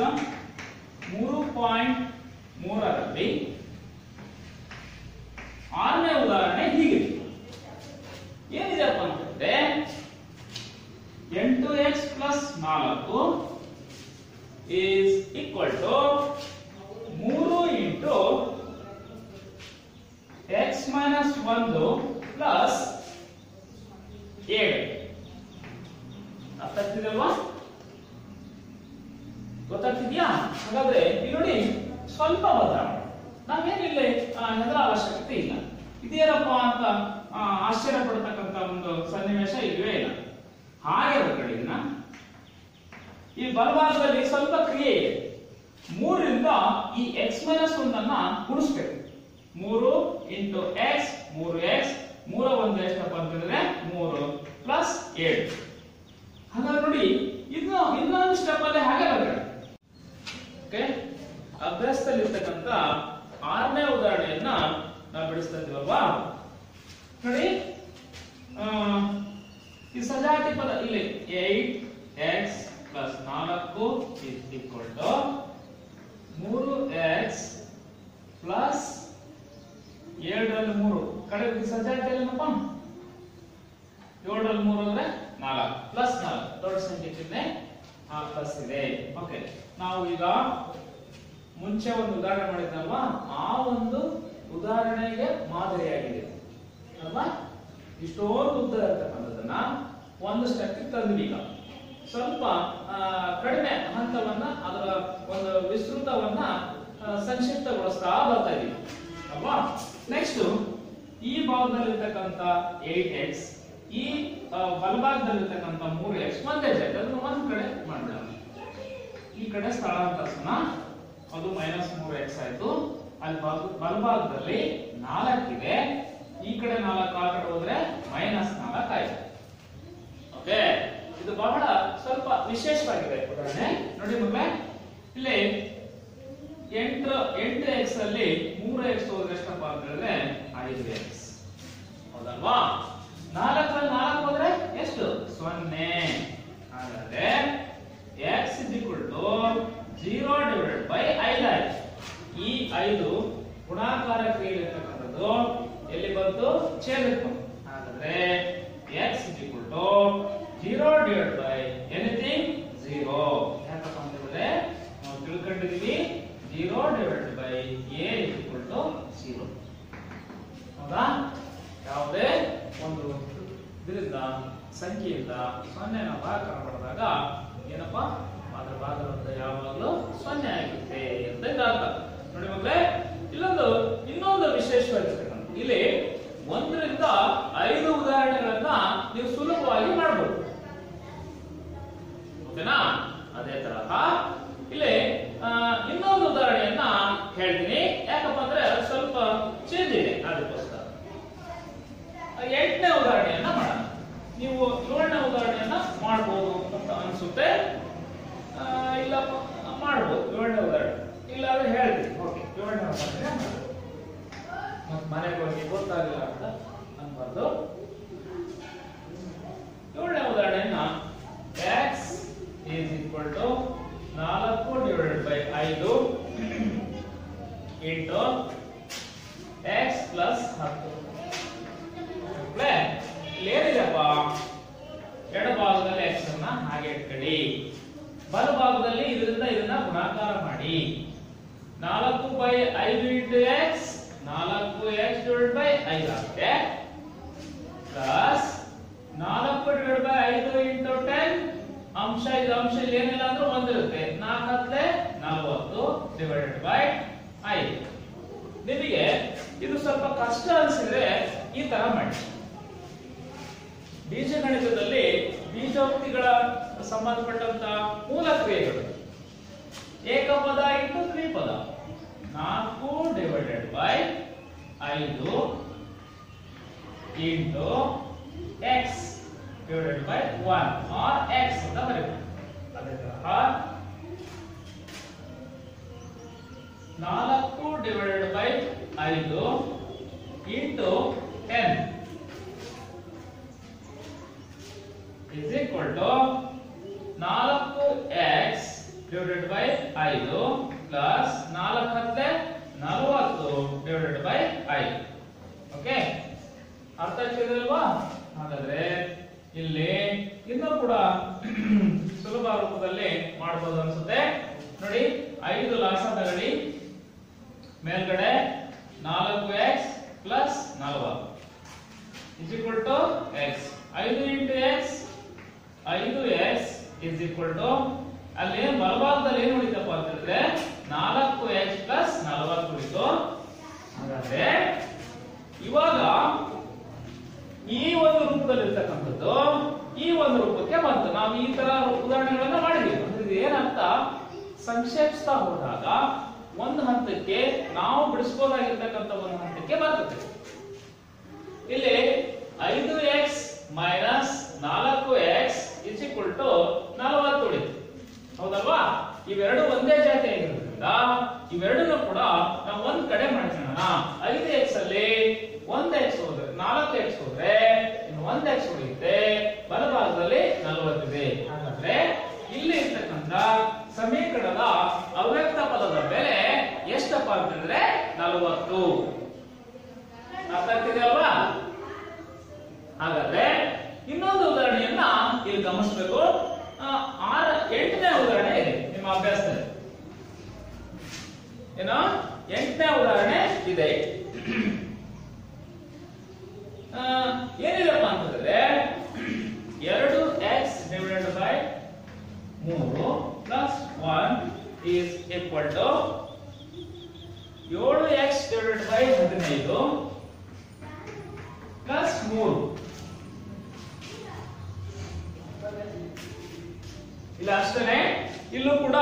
3.3ರಲ್ಲಿ 6ನೇ ಉದಾಹರಣೆ ಹೀಗಿದೆ. ಏನಿದೆಪ್ಪ ಅಂತಂದ್ರೆ 8x + 4 is equal to 3 into x - 1 plus 7. ಅರ್ಥ ಆಗ್ತಿದೆಯಲ್ವಾ? ಗೊತ್ತಾಗ್ತಿದ್ಯಾ? ಹಾಗಾದ್ರೆ ಇಲ್ಲಿ ನೋಡಿ, ಸ್ವಲ್ಪ ಬದಲಾವಣೆ. ನಾವೇನಿಲ್ಲ ಹೆದರ ಅವಶ್ಯಕತೆ ಇಲ್ಲ. ಇದೇನಪ್ಪ ಅಂತ ಆಶ್ಚರ್ಯ ಪಡತಕ್ಕಂತ ಒಂದು ಸನ್ನಿವೇಶ ಇಲ್ಲವೇ ಇಲ್ಲ. ಹಾಗೆ ಬರ್ಕಡಿನ ಈ ಬಲಭಾಗದಲ್ಲಿ ಸ್ವಲ್ಪ ಕ್ರಿಯೆ ಇದೆ. 3ರಿಂದ ಈ x - 1 ಅನ್ನ ಗುಣಿಸಬೇಕು. 3 into x, 3x, 3 1 ಎಷ್ಟಪ್ಪ ಅಂತಂದ್ರೆ 3 plus 7. ಹಾಗಾದ್ರೆ ನೋಡಿ, ಇನ್ನೊಂದು ಸ್ಟೆಪ್ ಅಲ್ಲಿ ಹಾಗೆ ಬರ್ತದೆ. ಓಕೆ, ಅಭ್ಯಾಸದಲ್ಲಿರ್ತಕ್ಕಂಥ 6ನೇ ಉದಾಹರಣೆಯನ್ನ ನಾವು ಬಿಡಿಸ್ತಾ ಇದ್ದೀವಲ್ವಾ? ನೋಡಿ, ಈ ಸಜಾತಿ ಪದ ಇಲ್ಲಿ 8x + 4 is equal to 3x plus 7ರಲ್ಲಿ 3 ಕಡೆ ಸಜಾತಿ ಏನಪ್ಪ? 7ರಲ್ಲಿ 3 ಅಂದ್ರೆ 4 ಪ್ಲಸ್ 4 ದೊಡ್ಡ ಸಂಖ್ಯೆ ಚಿಹ್ನೆ ಪ್ಲಸ್ ಇದೆ. ಓಕೆ, ನಾವು ಈಗ ಮುಂಚೆ ಒಂದು ಉದಾಹರಣೆ ಮಾಡಿದ್ನಲ್ವಾ, ಆ ಒಂದು ಉದಾಹರಣೆಗೆ ಮಾದರಿಯಾಗಿದೆ ಅಲ್ವಾ? ಇಷ್ಟೊಂದು ಉದ್ದ ಇರ್ತಕ್ಕಂಥದ್ದನ್ನ ಒಂದು ಸ್ಟೆಪ್ ತಂದ್ವಿ. ಈಗ ಸ್ವಲ್ಪ ಕಡಿಮೆ ಹಂತವನ್ನ, ಅದರ ಒಂದು ವಿಸ್ತೃತವನ್ನ ಸಂಕ್ಷಿಪ್ತಗೊಳಿಸ್ತಾ ಬರ್ತಾ ಇದೀವಿ ಅಲ್ವಾ? ನೆಕ್ಸ್ಟ್ ಈ ಭಾಗದಲ್ಲಿರ್ತಕ್ಕಂಥ 8x, ಈ ಬಲಭಾಗದಲ್ಲಿರ್ತಕ್ಕಂಥ 3x ಒಂದೇ ಜಾಗ, ಅದನ್ನು ಒಂದ್ ಕಡೆ ಮಾಡೋಣ. ಈ ಕಡೆ ಸ್ಥಳಾಂತರಿಸೋಣ. ಅದು -3x ಆಯ್ತು. ಅಲ್ಲಿ ಬಲಭಾಗದಲ್ಲಿ 4 ಇದೆ, ಈ ಕಡೆ 4 ಆ ಕಡೆ ಹೋದ್ರೆ -4 ಆಯ್ತು. ಓಕೆ, ಇದು ಬಹಳ ಸ್ವಲ್ಪ ವಿಶೇಷವಾಗಿದೆ ಉದಾಹರಣೆ. ನೋಡಿ ಮಕ್ಕಳೇ, ಇಲ್ಲಿ 8x ಅಲ್ಲಿ 3x ಹೋದ್ರೆ ಎಷ್ಟಪ್ಪ ಅಂತ ಹೇಳಿದ್ರೆ 5x. ಹೌದಲ್ವಾ? 4ರಲ್ಲಿ 4 ಹೋದ್ರೆ ಎಷ್ಟು? 0. ಹಾಗಾದ್ರೆ x = 0/5 ಆಯ್ತು. ಈ 5 ಗುಣಾಕಾರ ಕ್ರಿಯೆಯಲ್ಲಿರ್ತಕ್ಕಂಥದ್ದು ಎಲ್ಲಿ ಬಂತು? ಛೇದಕ್ಕೆ. ಹಾಗಾದ್ರೆ x = 0/anything 0. ಯಾಕಪ್ಪ ಅಂತ ಹೇಳಿದ್ರೆ ನಾವು ತಿಳ್ಕೊಂಡಿದೀವಿ 0/a = 0. ಹೌದಾ? ಯಾವುದೇ ಒಂದು ಇದರಿಂದ ಸಂಖ್ಯೆಯಿಂದ 0ನ ಭಾಗಾಕಾರ ಮಾಡಿದಾಗ ಏನಪ್ಪ? ಅದರ ಭಾಗಲಬ್ಧ ಯಾವಾಗಲೂ 0 ಆಗಿರುತ್ತೆ ಅಂತ ಅರ್ಥ. ನೋಡಿ ಮಕ್ಕಳೇ, ಇನ್ನೊಂದು ವಿಶೇಷವಾಗಿರ್ತಕ್ಕಂಥ, ಇಲ್ಲಿ 1ರಿಂದ 5 ಉದಾಹರಣೆಗಳನ್ನ ನೀವು ಸುಲಭವಾಗಿ ಮಾಡಬಹುದು. ಓಕೆನಾ? ಅದೇ ತರಹ ಇಲ್ಲಿ ಇನ್ನೊಂದು ಉದಾಹರಣೆಯನ್ನ 8ನೇ ಉದಾಹರಣೆಯನ್ನ ಮಾಡೋಣ. ನೀವು 7ನೇ ಉದಾಹರಣೆಯನ್ನ ಮಾಡಬಹುದು ಅಂತ ಅನ್ಸುತ್ತೆ. ಇಲ್ಲ ಮಾಡಬಹುದು 7ನೇ ಉದಾಹರಣೆ, ಇಲ್ಲ ಅಂದ್ರೆ ಹೇಳ್ತೀನಿ. ಓಕೆ, 7ನೇ ಉದಾಹರಣೆ ಮತ್ತೆ ಮನೆಗೆ ಹೋಗಿ ಗೊತ್ತಾಗಲ್ಲ ಅಂತ ಅನ್ಬಾರ್ದು. 7ನೇ ಉದಾಹರಣೆಯನ್ನ x is equal to 4 divided by 5 into x plus 10. ಇಲ್ಲಿ ಏನಿದೆಪ್ಪ, ಎಡಭಾಗದಲ್ಲಿ x ಅನ್ನ ಹಾಗೆ ಇಟ್ಕೊಳ್ಳಿ, ಬಲಭಾಗದಲ್ಲಿ ಇದರಿಂದ ಇದನ್ನ ಗುಣಾಕಾರ ಮಾಡಿ. 4/5 into x 4x divided by 5 ಆಗುತ್ತೆ, ಪ್ಲಸ್ 4/5 into 10 ಅಂಶ, ಇದು ಅಂಶ ಇಲ್ಲಿ ಏನಿಲ್ಲ ಅಂದ್ರೆ 1 ಇರುತ್ತೆ. 4 divided by 5. ನಿಮಗೆ ಇದು ಸ್ವಲ್ಪ ಕಷ್ಟ ಅನಿಸಿದ್ರೆ ಈ ತರ ಮಾಡಿ. ಬೀಜಗಣಿತದಲ್ಲಿ ಬೀಜೋಕ್ತಿಗಳ ಸಂಬಂಧಪಟ್ಟಂತ ಮೂಲ ಕ್ರಿಯೆಗಳು ಏಕಪದ into ದ್ವಿಪದ. 4 divided by 5 into x divided by 1 or x ಅಂತ ಬರೆಯಬಹುದು. ಅದೇ ತರಹ 4 divided by 5 into 10 is equal to 4x divided by 5 plus 4 divided by 5. Okay, ಅರ್ಥ ಆಗ್ತಿದೆಯಲ್ವಾ? ಹಾಗಾದ್ರೆ ಇಲ್ಲಿ ಇನ್ನೂ ಕೂಡ ಸುಲಭ ರೂಪದಲ್ಲಿ ಮಾಡಬಹುದು ಅನ್ಸುತ್ತೆ. ನೋಡಿ, 5 ಲಾಸ ತಗೊಳ್ಳಿ, ಮೇಲ್ಗಡೆ 4x plus 4 is equal to x. 5 into x 5x is equal to, ಅಲ್ಲಿ ಬಲಭಾಗದಲ್ಲಿ ಏನು ಉಳಿತಪ್ಪ ಅಂತ ಹೇಳಿದ್ರೆ 4x plus 40 ಉಳಿತು. ಹಾಗಾದ್ರೆ ಇವಾಗ ಈ ಒಂದು ರೂಪದಲ್ಲಿ ಇರ್ತಕ್ಕಂಥದ್ದು ಈ ಒಂದು ರೂಪಕ್ಕೆ ಬಂತು. ನಾವು ಈ ತರ ಉದಾಹರಣೆಗಳನ್ನ ಮಾಡಿದ್ವಿ. ಅಂದ್ರೆ ಏನಂತ ಸಂಕ್ಷೇಪಿಸ್ತಾ ಹೋದಾಗ ಒಂದು ಹಂತಕ್ಕೆ ನಾವು ಬಿಡಿಸಬಹುದಾಗಿರ್ತಕ್ಕಂಥ ಒಂದು ಹಂತಕ್ಕೆ ಬರ್ತದೆ. ಇಲ್ಲಿ 5x minus 4x is equal to 40 ಉಳಿತು. ಹೌದಲ್ವಾ? ಇವೆರಡು ಒಂದೇ ಜಾತಿ ಆಗಿರೋದ್ರಿಂದ ಇವೆರಡನ್ನು ಕೂಡ ನಾವು ಒಂದ್ ಕಡೆ ಮಾಡ್ಕೊಳ್ಳೋಣ. 5x ಅಲ್ಲಿ 1x ಹೋದ್ರೆ 4x ಹೋದ್ರೆ ಇನ್ನು 1x ಉಳಿಯುತ್ತೆ, ಬಲಭಾಗದಲ್ಲಿ 40 ಇದೆ. ಹಾಗಾದ್ರೆ ಇಲ್ಲಿ ಇರ್ತಕ್ಕಂಥ ಸಮೀಕರಣದ ಅವ್ಯಕ್ತ ಪದದ ಬೆಲೆ ಎಷ್ಟಪ್ಪ ಅಂತಂದ್ರೆ 40. ಅರ್ಥ ಆಗ್ತಿದೆ ಅಲ್ವಾ? ಹಾಗಾದ್ರೆ ಇನ್ನೊಂದು ಉದಾಹರಣೆಯನ್ನ ಇಲ್ಲಿ ಗಮನಿಸಬೇಕು. 8ನೇ ಉದಾಹರಣೆ ಇದೆ ನಿಮ್ಮ ಅಭ್ಯಾಸದಲ್ಲಿ. ಏನೋ 8ನೇ ಉದಾಹರಣೆ ಇದೆ. ಏನಿದೆಪ್ಪ ಅಂತಂದ್ರೆ 2x divided by 3 plus 1 is equal to 7x divided by 15 plus 3. ಇಲ್ಲ ಅಷ್ಟೇ, ಇಲ್ಲೂ ಕೂಡ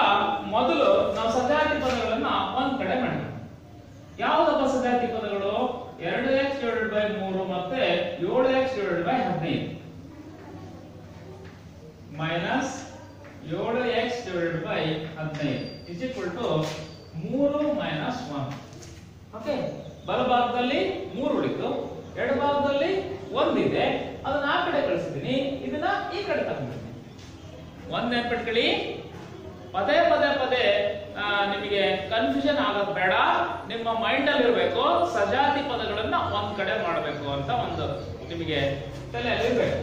ಮೊದಲು ನಾವು ಸಜಾತಿ ಪದಗಳನ್ನ ಒಂದ್ ಕಡೆ ಮಾಡೋಣ. ಯಾವುದಪ್ಪ ಸಜಾತಿ ಪದಗಳು? 2x divided by 3 ಮತ್ತೆ 7x divided by 15 minus 7x divided by 15 is equal to 3 minus 1. Okay, ಬಲಭಾಗದಲ್ಲಿ 3 ಉಳಿತು, ಎಡಭಾಗದಲ್ಲಿ 1 ಇದೆ, ಅದನ್ನ ಆ ಕಡೆ ಕಳಿಸಿದ್ದೀನಿ, ಇದನ್ನ ಈ ಕಡೆ ತಗೊಂಡಿದ್ದೀನಿ. ಒಂದ್ ನೆನ್ಪಿಟ್ಕೊಳ್ಳಿ, ಪದೇ ನಿಮಗೆ ಕನ್ಫ್ಯೂಷನ್ ಆಗೋದು ಬೇಡ. ನಿಮ್ಮ ಮೈಂಡ್ ಅಲ್ಲಿ ಇರಬೇಕು ಸಜಾತಿ ಪದಗಳನ್ನ ಒಂದ್ ಕಡೆ ಮಾಡಬೇಕು ಅಂತ ಒಂದು ನಿಮಗೆ ತಲೆಯಲ್ಲಿ ಇರಬೇಕು.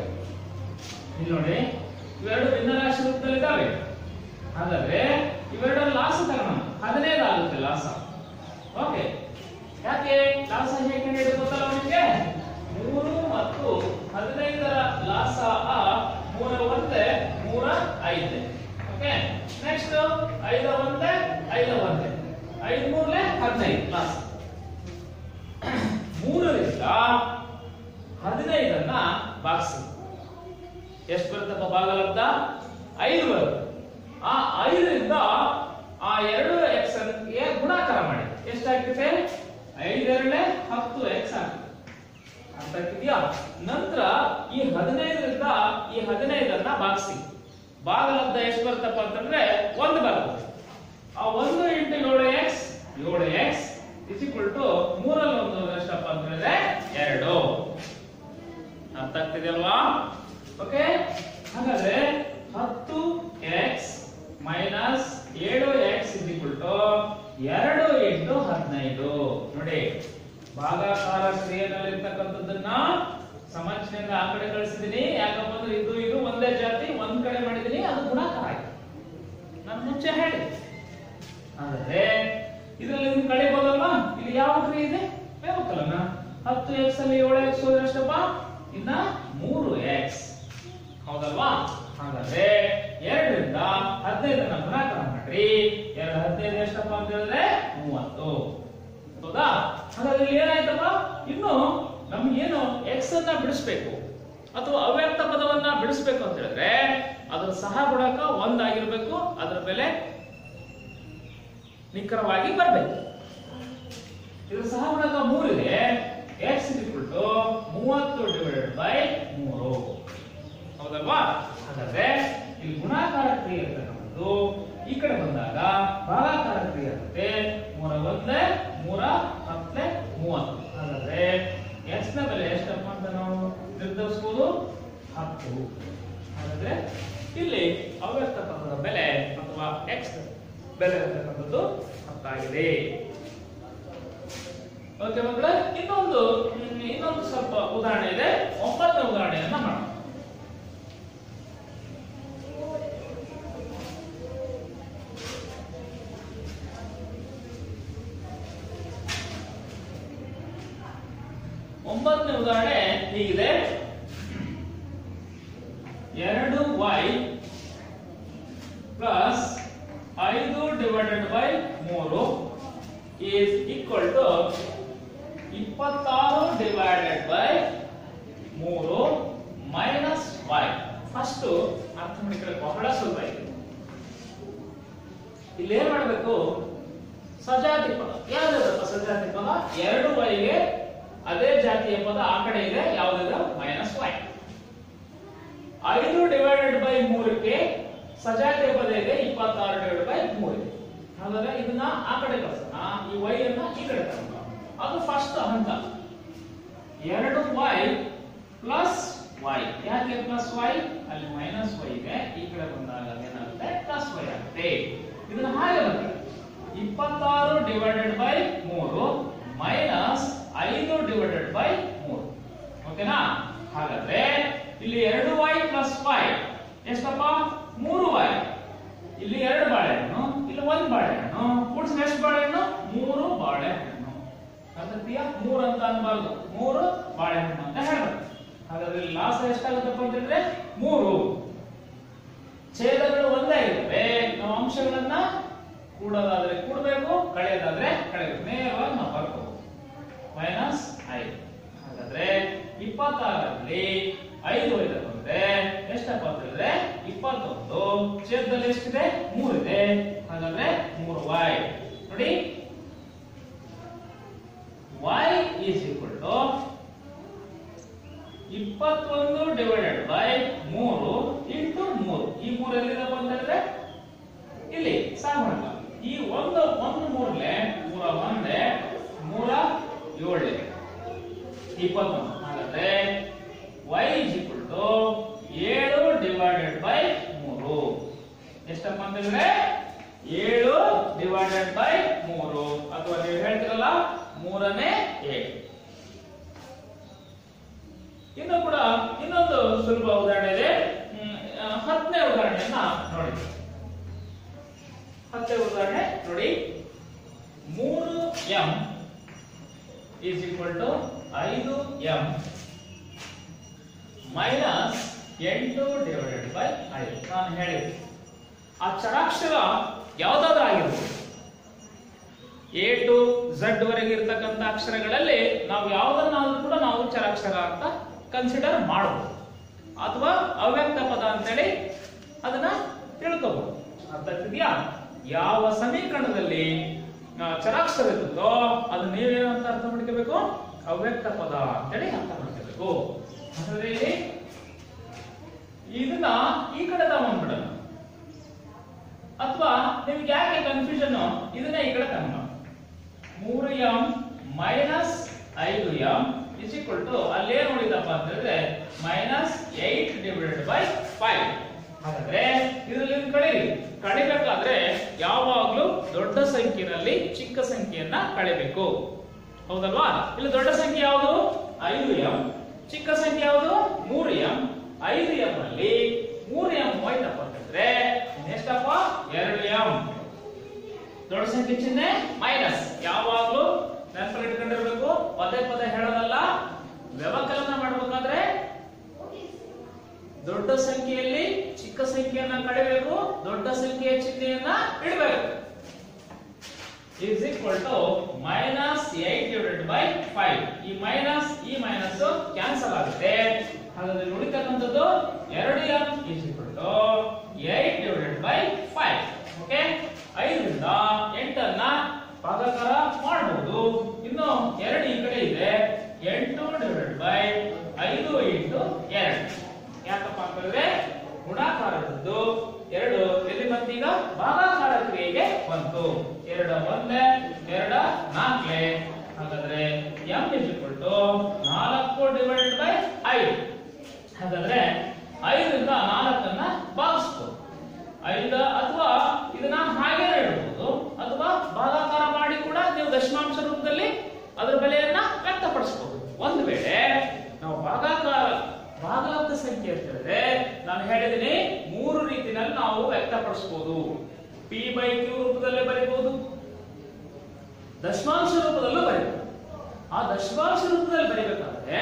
ಇಲ್ಲಿ ನೋಡಿ, ಇವೆರಡು ಭಿನ್ನರಾಶಿ ರೂಪದಲ್ಲಿ ಇದಾವೆ. ಹಾಗಾದ್ರೆ ಇವೆರಡರ ಲಾಸ ತಗೋಣ, 15 ಆಗುತ್ತೆ ಲಾಸ. ಓಕೆ, ಯಾಕೆ ಲಾಸ ಹೇಗೆ ನೀಡಿದ ಗೊತ್ತಲ್ಲ ನಿಮಗೆ? 3 ಮತ್ತು 15ರ ಲಾಸ 3 ಒಂದೇ 3 5. ಓಕೆ, ನೆಕ್ಸ್ಟ್ 5 ಒಂದೇ 5 ಒಂದೇ 5 3 15 ಲಾಸ. 3ರಿಂದ 15ಅನ್ನ ಭಾಗಿಸಿ ಎಷ್ಟು ಬರುತ್ತಪ್ಪ ಭಾಗಲಬ್ಧ? 5 ಬರುತ್ತೆ. ಆ 5ರಿಂದ ಆ 2x ಅನ್ನು ಗುಣಾಕಾರ ಮಾಡಿ ಎಷ್ಟಾಗ್ತದೆ? 5 2 10x ಆಗ್ತದೆ. ಅರ್ಥ ಆಗ್ತಿದ್ಯಾ? ನಂತರ ಈ 15ರಿಂದ ಈ 15ಅನ್ನ ಭಾಗಿಸಿ. ಭಾಗಲಬ್ಧ ಎಷ್ಟು ಬರ್ತಪ್ಪ ಅಂತಂದ್ರೆ 1 ಬರುತ್ತೆ. ಆ 1 into 7x 7x is equal to 3ರಲ್ಲಿ 1 ಎಷ್ಟಪ್ಪ ಅಂತಂದ್ರೆ 2. ಅರ್ಥ ಆಗ್ತಿದೆಯಲ್ವಾ? ಓಕೆ, ಹಾಗಾದ್ರೆ 10x minus 7x is equal to 2 into 15. ನೋಡಿ, ಭಾಗಾಕಾರ ಕ್ರಿಯೆನಲ್ಲಿರ್ತಕ್ಕಂಥದ್ದನ್ನ ಸಮಚ್ಛೆಯಿಂದ ಆ ಕಡೆ ಕಳಿಸಿದೀನಿ. ಯಾಕಪ್ಪ ಅಂದ್ರೆ ಇದು ಇದು ಒಂದೇ ಜಾತಿ, ಒಂದ್ ಕಡೆ ಮಾಡಿದೀನಿ, ಅದು ಗುಣಾಕಾರ ಆಯ್ತು. ನಾನು ಮುಂಚೆ ಹೇಳಿ. ಆದರೆ ಇದರಲ್ಲಿ ನೀವು ಕಳಿಬೋದಲ್ವಾ? ಇಲ್ಲಿ ಯಾವ ಕ್ರಿಯೆ ಇದೆ? ಬೇಕಲ್ಲ. 10x ಅಲ್ಲಿ 7x ಹೋದ್ರೆ ಎಷ್ಟಪ್ಪ? ಇನ್ನ 3x. ಹೌದಲ್ವಾ? ಹಾಗಾದ್ರೆ 2ರಿಂದ 15 ಗುಣಾಕಾರ ಮಾಡ್ರಿ. 2 15 ಎಷ್ಟಪ್ಪ ಅಂತ ಹೇಳಿದ್ರೆ 30. ಹೌದಾ? ಹಾಗಾದ್ರೆ ಇಲ್ಲಿ ಏನಾಯ್ತಪ್ಪ? ಇನ್ನು ನಮ್ಗೇನು x ಅನ್ನ ಬಿಡಿಸ್ಬೇಕು ಅಥವಾ ಅವ್ಯಕ್ತ ಪದವನ್ನ ಬಿಡಿಸ್ಬೇಕು ಅಂತ ಹೇಳಿದ್ರೆ ಅದರ ಸಹಗುಣಕ 1 ಆಗಿರ್ಬೇಕು. ಅದರ ಬೆಲೆ ನಿಖರವಾಗಿ ಬರಬೇಕು. ಇದರ ಸಹಗುಣಕ 3 ಇದೆ. x = 30 divided by 3. ಹೌದಲ್ವಾ? ಹಾಗಾದ್ರೆ ಇಲ್ಲಿ ಗುಣಾಕಾರ ಕ್ರಿಯೆ ಇರ್ತಕ್ಕಂಥದ್ದು ಈ ಕಡೆ ಬಂದಾಗ ಭಾಗಾಕಾರ ಕ್ರಿಯೆ ಇರುತ್ತೆ. 3 1 3 10 30. ಹಾಗಾದ್ರೆ x ನ ಬೆಲೆ ಎಷ್ಟಪ್ಪ ಅಂತ ನಾವು ನಿರ್ಧರಿಸಬಹುದು? 10. ಹಾಗಾದ್ರೆ ಇಲ್ಲಿ ಅವ್ಯಕ್ತ ಪದದ ಬೆಲೆ ಅಥವಾ x ಬೆಲೆ ಇರತಕ್ಕಂಥದ್ದು 10 ಆಗಿದೆ. ಓಕೆ ಮಕ್ಕಳೇ, ಇನ್ನೊಂದು ಸ್ವಲ್ಪ ಉದಾಹರಣೆ ಇದೆ. 9ನೇ ಉದಾಹರಣೆಯನ್ನ ಮಾಡೋಣ. ಒಂಬತ್ತನೇ ಉದಾಹರಣೆ ಹೀಗಿದೆ. 2y plus 5 divided by 3 is equal to 26 divided by 3 minus y. First ಅರ್ಥ ಮಾಡಿಕೊಳ್ಳಿ, ಬಹಳ ಸುಲಭ ಇದೆ. ಇಲ್ಲಿ ಏನ್ ಮಾಡಬೇಕು? ಸಜಾತಿ ಪದ ಯಾವ್ದಪ್ಪ? ಸಜಾತಿ ಪದ 2y ಗೆ ಅದೇ ಜಾತಿಯ ಪದ ಆ ಕಡೆ ಇದೆ, ಯಾವುದಿದೆ? Minus y. 5 ಡಿವೈಡೆಡ್ ಬೈ 3ಕ್ಕೆ ಸಜಾತಿಯ ಪದ ಇದೆ 26 ಡಿವೈಡೆಡ್ ಬೈ 3 ಇದೆ. ಹಾಗಾದ್ರೆ ಇದನ್ನ ಆ ಕಡೆ ಕಳಿಸೋಣ, ಈ y ಅನ್ನ ಈ ಕಡೆ ತರೋಣ. ಅದು ಫಸ್ಟ್ ಹಂತ. 2y plus y. ಯಾಕೆ ಪ್ಲಸ್ y? ಅಲ್ಲಿ ಮೈನಸ್ y ಇದೆ, ಈ ಕಡೆ ಬಂದಾಗ ಏನಾಗುತ್ತೆ? ಪ್ಲಸ್ y ಆಗುತ್ತೆ. ಇದನ್ನ ಹಾಗೆ ಬರುತ್ತೆ. 26 divided by 3 minus 5 divided by 3. ಓಕೆನಾ? ಹಾಗಾದ್ರೆ ಇಲ್ಲಿ 2y ಪ್ಲಸ್ y ಎಷ್ಟಪ್ಪ? 3y. ಇಲ್ಲಿ 2 ಬಾಳೆಹಣ್ಣು, ಇಲ್ಲಿ 1 ಬಾಳೆಹಣ್ಣು. ಕೂಡಿಸಿದ್ರೆ ಎಷ್ಟು ಬಾಳೆಹಣ್ಣು? 3 ಬಾಳೆಹಣ್ಣು. ಅರ್ಥಾತ್ಯ 3 ಅಂತ ಅನ್ಬಾರ್ದು, 3 ಬಾಳೆಹಣ್ಣು ಅಂತ ಹೇಳ್ಬೇಕು. ಹಾಗಾದ್ರೆ ಇಲ್ಲಿ ಲಾಸ ಎಷ್ಟಾಗುತ್ತಪ್ಪ ಅಂತ ಹೇಳಿದ್ರೆ 3. ಛೇದಗಳು ಒಂದೇ ಇರುತ್ತವೆ. ನಾವು ಅಂಶಗಳನ್ನ ಕೂಡೋದಾದ್ರೆ ಕೂಡಬೇಕು, ಕಳೆಯೋದಾದ್ರೆ ಕಳೆಯಬೇಕು. ನೇರವಾಗಿ ನಾವು ಬರ್ಕೋಬಹುದು. ಮೈನಸ್ 5. ಹಾಗಾದ್ರೆ 26ರಲ್ಲಿ 5 ಹೋಯ್ತು ಅಂದ್ರೆ ಎಷ್ಟಪ್ಪ ಅಂತ ಹೇಳಿದ್ರೆ 21. ಛೇದದಲ್ಲಿ ಎಷ್ಟಿದೆ? 3 ಇದೆ. ಹಾಗಾದ್ರೆ 3y. ನೋಡಿ, y is equal to 21 divided by 3 into 3. ಈ 3 ಎಲ್ಲಿದಪ್ಪ ಅಂತ ಹೇಳಿದ್ರೆ ಇಲ್ಲಿ ಸಾಗುಣಕ. ಈ 1 3ಲೆ 3 1 3 7 21. ಹಾಗಾದ್ರೆ y is equal to 7 divided by 3. ಎಷ್ಟಪ್ಪ ಅಂತ ಹೇಳಿದ್ರೆ 7 ಡಿವೈಡೆಡ್ ಬೈ 3, ಅಥವಾ ನೀವು ಹೇಳ್ತಿರಲ್ಲ 3ನೇ 7. ಇನ್ನು ಕೂಡ ಇನ್ನೊಂದು ಸುಲಭ ಉದಾಹರಣೆ ಇದೆ. 10ನೇ ಉದಾಹರಣೆಯನ್ನ ನೋಡಿ. 10ನೇ ಉದಾಹರಣೆ ನೋಡಿ. 3m is equal to 5m minus 8 divided by 5. ನಾನು ಹೇಳಿದೆ ಆ ಚರಾಕ್ಷರ ಯಾವ್ದಾದ್ರೂ ಆಗಿರ್ಬೋದು. A to Z ವರೆಗೆ ಇರತಕ್ಕಂತ ಅಕ್ಷರಗಳಲ್ಲಿ ನಾವು ಯಾವುದನ್ನಾದ್ರೂ ಕೂಡ ನಾವು ಚರಾಕ್ಷರ ಅಂತ ಕನ್ಸಿಡರ್ ಮಾಡಬಹುದು, ಅಥವಾ ಅವ್ಯಕ್ತ ಪದ ಅಂತೇಳಿ ಅದನ್ನ ತಿಳ್ಕೋಬಹುದು. ಅರ್ಥ ಆಗ್ತಿದ್ಯಾ? ಯಾವ ಸಮೀಕರಣದಲ್ಲಿ ಚರಾಕ್ಷರ ಇರುತ್ತೋ ಅದು ನೀವೇನಂತ ಅರ್ಥ ಮಾಡ್ಕೋಬೇಕು? ಅವ್ಯಕ್ತ ಪದ ಅಂತೇಳಿ ಅರ್ಥ ಮಾಡ್ಕೋಬೇಕು. ಹಾಗಾದ್ರೆ ಇಲ್ಲಿ ಇದನ್ನ ಈ ಕಡೆ ತಗೊಂಡ್ಬಿಡೋಣ, ಅಥವಾ ನಿಮ್ಗೆ ಯಾಕೆ ಕನ್ಫ್ಯೂಷನ್ ಇದನ್ನ ಈ ಕಡೆ ತಗೊಂಡ 3m minus 5m is equal to ಅಲ್ಲೇನು ಉಳಿದಪ್ಪ ಅಂತ ಹೇಳಿದ್ರೆ -8/5. ಹಾಗಾದ್ರೆ ಇದರಲ್ಲಿ ಕಳಿಬೇಕಾದ್ರೆ ಯಾವಾಗ್ಲೂ ದೊಡ್ಡ ಸಂಖ್ಯೆಯಲ್ಲಿ ಚಿಕ್ಕ ಸಂಖ್ಯೆಯನ್ನ ಕಳಿಬೇಕು, ಹೌದಲ್ವಾ? ಇಲ್ಲಿ ದೊಡ್ಡ ಸಂಖ್ಯೆ ಯಾವುದು 5m, ಚಿಕ್ಕ ಸಂಖ್ಯೆ ಯಾವುದು 3m. 5m ಅಲ್ಲಿ 3m ಹೋಯ್ತಪ್ಪ ಅಂತಂದ್ರೆ ಎಷ್ಟಪ್ಪ 2m. ದೊಡ್ಡ ಸಂಖ್ಯೆ ಚಿಹ್ನೆ ಮೈನಸ್, ಯಾವಾಗ್ಲೂ ನೆನಪಲ್ಲಿ ಇಟ್ಕೊಂಡಿರ್ಬೇಕು. ಪದೇ ಪದೇ ಹೇಳೋದಲ್ಲ, ವ್ಯವಕಲನ ಮಾಡಬೇಕಾದ್ರೆ ದೊಡ್ಡ ಸಂಖ್ಯೆಯಲ್ಲಿ ಚಿಕ್ಕ ಸಂಖ್ಯೆಯನ್ನ ಕಳಿಬೇಕು, ದೊಡ್ಡ ಸಂಖ್ಯೆಯ ಚಿಹ್ನೆಯನ್ನ ಇಡಬೇಕು. is equal to -8/5. ಈ ಮೈನಸ್ ಕ್ಯಾನ್ಸಲ್ ಆಗುತ್ತೆ. ಹಾಗಾದ್ರೆ ಉಳಿತಕ್ಕಂಥದ್ದು 2m is equal to 8/5. Okay, 5 ರಿಂದ 8 ಅನ್ನ ಭಾಗಾಕಾರ ಮಾಡಬಹುದು. ಇನ್ನು 2 ಈ ಕಡೆ ಇದೆ, 8/5 into 2. ಯಾಕಪ್ಪ ಅಂತಂದ್ರೆ ಗುಣಾಕಾರದ್ದು 2 ಎಲ್ಲಿ ಬಂತೀಗ ಭಾಗಾಕಾರ ಕ್ರಿಯೆಗೆ ಬಂತು. 2 1 2 4. ಹಾಗಾದ್ರೆ m is equal to 4/5. ಹಾಗಾದ್ರೆ 5 ರಿಂದ 4 ಅನ್ನ ಭಾಗಿಸಬಹುದು. 5 ಅಥವಾ ಇದನ್ನ ಹಾಗೆ ಇಡಬಹುದು, ಅಥವಾ ಭಾಗಾಕಾರ ಮಾಡಿ ಕೂಡ ನೀವು ದಶಮಾಂಶ ರೂಪದಲ್ಲಿ ಅದರ ಬೆಲೆಯನ್ನ ವ್ಯಕ್ತಪಡಿಸಬಹುದು. ಒಂದು ವೇಳೆ ನಾವು ಭಾಗಲಬ್ಧ ಸಂಖ್ಯೆ ಅಂತ ಹೇಳಿದ್ರೆ ನಾನು ಹೇಳಿದ್ದೀನಿ 3 ರೀತಿಯಲ್ಲಿ ನಾವು ವ್ಯಕ್ತಪಡಿಸಬಹುದು. p/q ರೂಪದಲ್ಲೇ ಬರೀಬಹುದು, ದಶಮಾಂಶ ರೂಪದಲ್ಲೂ ಬರೀಬಹುದು. ಆ ದಶಮಾಂಶ ರೂಪದಲ್ಲಿ ಬರೀಬೇಕಾದ್ರೆ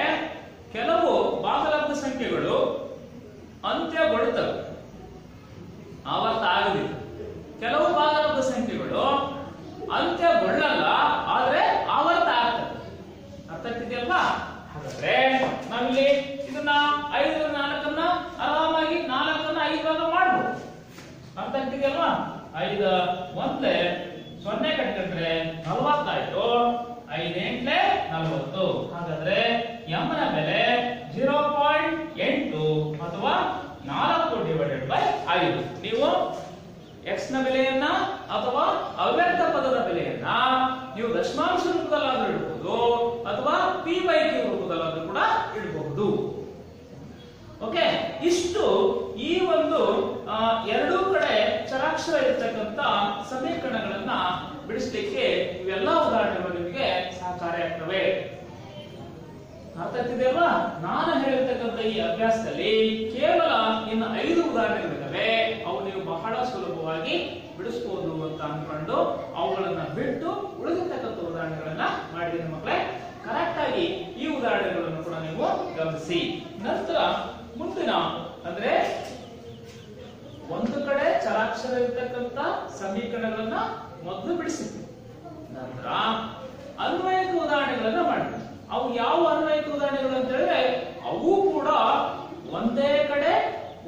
ಕೆಲವು ಭಾಗಲಬ್ಧ ಸಂಖ್ಯೆಗಳು ಅಂತ್ಯಗೊಳ್ಳುತ್ತವೆ, ಆವರ್ತ ಆಗಲಿಲ್ಲ. ಕೆಲವು ಭಾಗಲಬ್ಧ ಸಂಖ್ಯೆಗಳು ಅಂತ್ಯಗೊಳ್ಳಲ್ಲ, ಆದ್ರೆ ಆವರ್ತ ಆಗ್ತದೆ. ಅರ್ಥ ಆಗ್ತಿದೆಯಲ್ವಾ? ಹಾಗಾದ್ರೆ ನಾವಿಲ್ಲಿ ಇದನ್ನ 5 ರಿಂದ 4 ಅನ್ನ ಆರಾಮಾಗಿ 4 ಅನ್ನ 5 ಭಾಗ ಮಾಡಬಹುದು. ಅರ್ಥ ಆಗ್ತಿದೆಯಲ್ವಾ? 5 1 0 ಕಟ್ಕೊಂಡ್ರೆ 40 ಆಯ್ತು, 5 8 40. ಹಾಗಾದ್ರೆ m ನ ಬೆಲೆ 0.8 ಅಥವಾ 4/5. ನೀವು x ನ ಬೆಲೆಯನ್ನ ಅಥವಾ ಅವ್ಯಕ್ತ ಪದದ ಬೆಲೆಯನ್ನ ನೀವು ದಶಮಾಂಶ ರೂಪದಲ್ಲಾದ್ರೂ ಇಡಬಹುದು, ಅಥವಾ p/q ರೂಪದಲ್ಲಾದ್ರೂ ಕೂಡ ಇಡಬಹುದು. ಓಕೆ, ಇಷ್ಟು ಈ ಒಂದು ಎರಡೂ ಕಡೆ ಚರಾಕ್ಷರ ಇರ್ತಕ್ಕಂಥ ಸಮೀಕರಣಗಳನ್ನ ಬಿಡಿಸಲಿಕ್ಕೆ ಇವೆಲ್ಲ ಉದಾಹರಣೆಗಳು ನಿಮಗೆ ಸಹಕಾರಿಯಾಗ್ತವೆ. ಅರ್ಥ ಆಗ್ತಿದೆಯಲ್ವಾ? ನಾನು ಹೇಳಿರ್ತಕ್ಕಂಥ ಈ ಅಭ್ಯಾಸದಲ್ಲಿ ಕೇವಲ ಇನ್ನು 5 ಉದಾಹರಣೆಗಳಿವೆ. ಅವು ನೀವು ಬಹಳ ಸುಲಭವಾಗಿ ಬಿಡಿಸಬಹುದು ಅಂತ ಅನ್ಕೊಂಡು ಅವುಗಳನ್ನ ಬಿಟ್ಟು ಉಳಿದಿರ್ತಕ್ಕಂಥ ಉದಾಹರಣೆಗಳನ್ನ ಮಾಡಿದ್ದೀನಿ ಮಕ್ಕಳೇ. ಕರೆಕ್ಟ್ ಆಗಿ ಈ ಉದಾಹರಣೆಗಳನ್ನು ಕೂಡ ನೀವು ಗಮನಿಸಿ. ನಂತರ ಮುಂದಿನ ಅಂದ್ರೆ ಒಂದು ಕಡೆ ಚರಾಕ್ಷರ ಇರ್ತಕ್ಕಂಥ ಸಮೀಕರಣಗಳನ್ನ ಮೊದಲು ಬಿಡಿಸಿದ್ವಿ, ನಂತರ ಅನ್ವಯಿಕ ಉದಾಹರಣೆಗಳನ್ನ ಮಾಡಿದ್ವಿ. ಅವು ಯಾವ ಅನ್ವಯಿಕ ಉದಾಹರಣೆಗಳು ಅಂತ ಹೇಳಿದ್ರೆ ಅವು ಕೂಡ ಒಂದೇ ಕಡೆ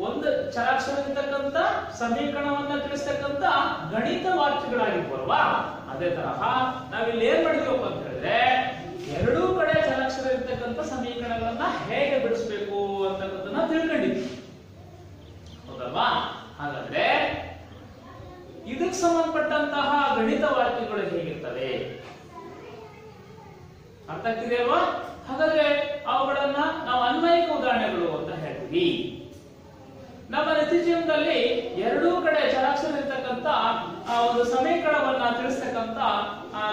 ಒಂದು ಚರಾಕ್ಷರ ಇರ್ತಕ್ಕಂಥ ಸಮೀಕರಣವನ್ನ ತಿಳಿಸ್ತಕ್ಕಂಥ ಗಣಿತ ವಾಕ್ಯಗಳಾಗಿರ್ಬಲ್ವಾ. ಅದೇ ತರಹ ನಾವಿಲ್ಲಿ ಏನ್ ಮಾಡಿದ್ವಪ್ಪ ಅಂತ ಹೇಳಿದ್ರೆ ಎರಡೂ ಕಡೆ ಚರಾಕ್ಷರ ಇರ್ತಕ್ಕಂಥ ಸಮೀಕರಣಗಳನ್ನ ಹೇಗೆ ಬಿಡಿಸಬೇಕು ಅಂತಕ್ಕಂಥನ್ನ ತಿಳ್ಕೊಂಡಿದ್ವಿ, ಹೌದಲ್ವಾ? ಹಾಗಾದ್ರೆ ಇದಕ್ಕೆ ಸಂಬಂಧಪಟ್ಟಂತಹ ಗಣಿತ ವಾಕ್ಯಗಳು ಹೇಗಿರ್ತವೆ ಅರ್ಥ ಆಗ್ತಿದೆಯಲ್ವಾ? ಹಾಗಾದ್ರೆ ಅವುಗಳನ್ನ ನಾವು ಅನ್ವಯಿಕ ಉದಾಹರಣೆಗಳು ಅಂತ ಹೇಳ್ತೀವಿ. ನಮ್ಮ ನಿತ್ಯ ಜೀವನದಲ್ಲಿ ಎರಡೂ ಕಡೆ ಚರಾಕ್ಷರ ಇರ್ತಕ್ಕಂಥ ಒಂದು ಸಮೀಕರಣವನ್ನ ತಿಳಿಸ್ತಕ್ಕಂಥ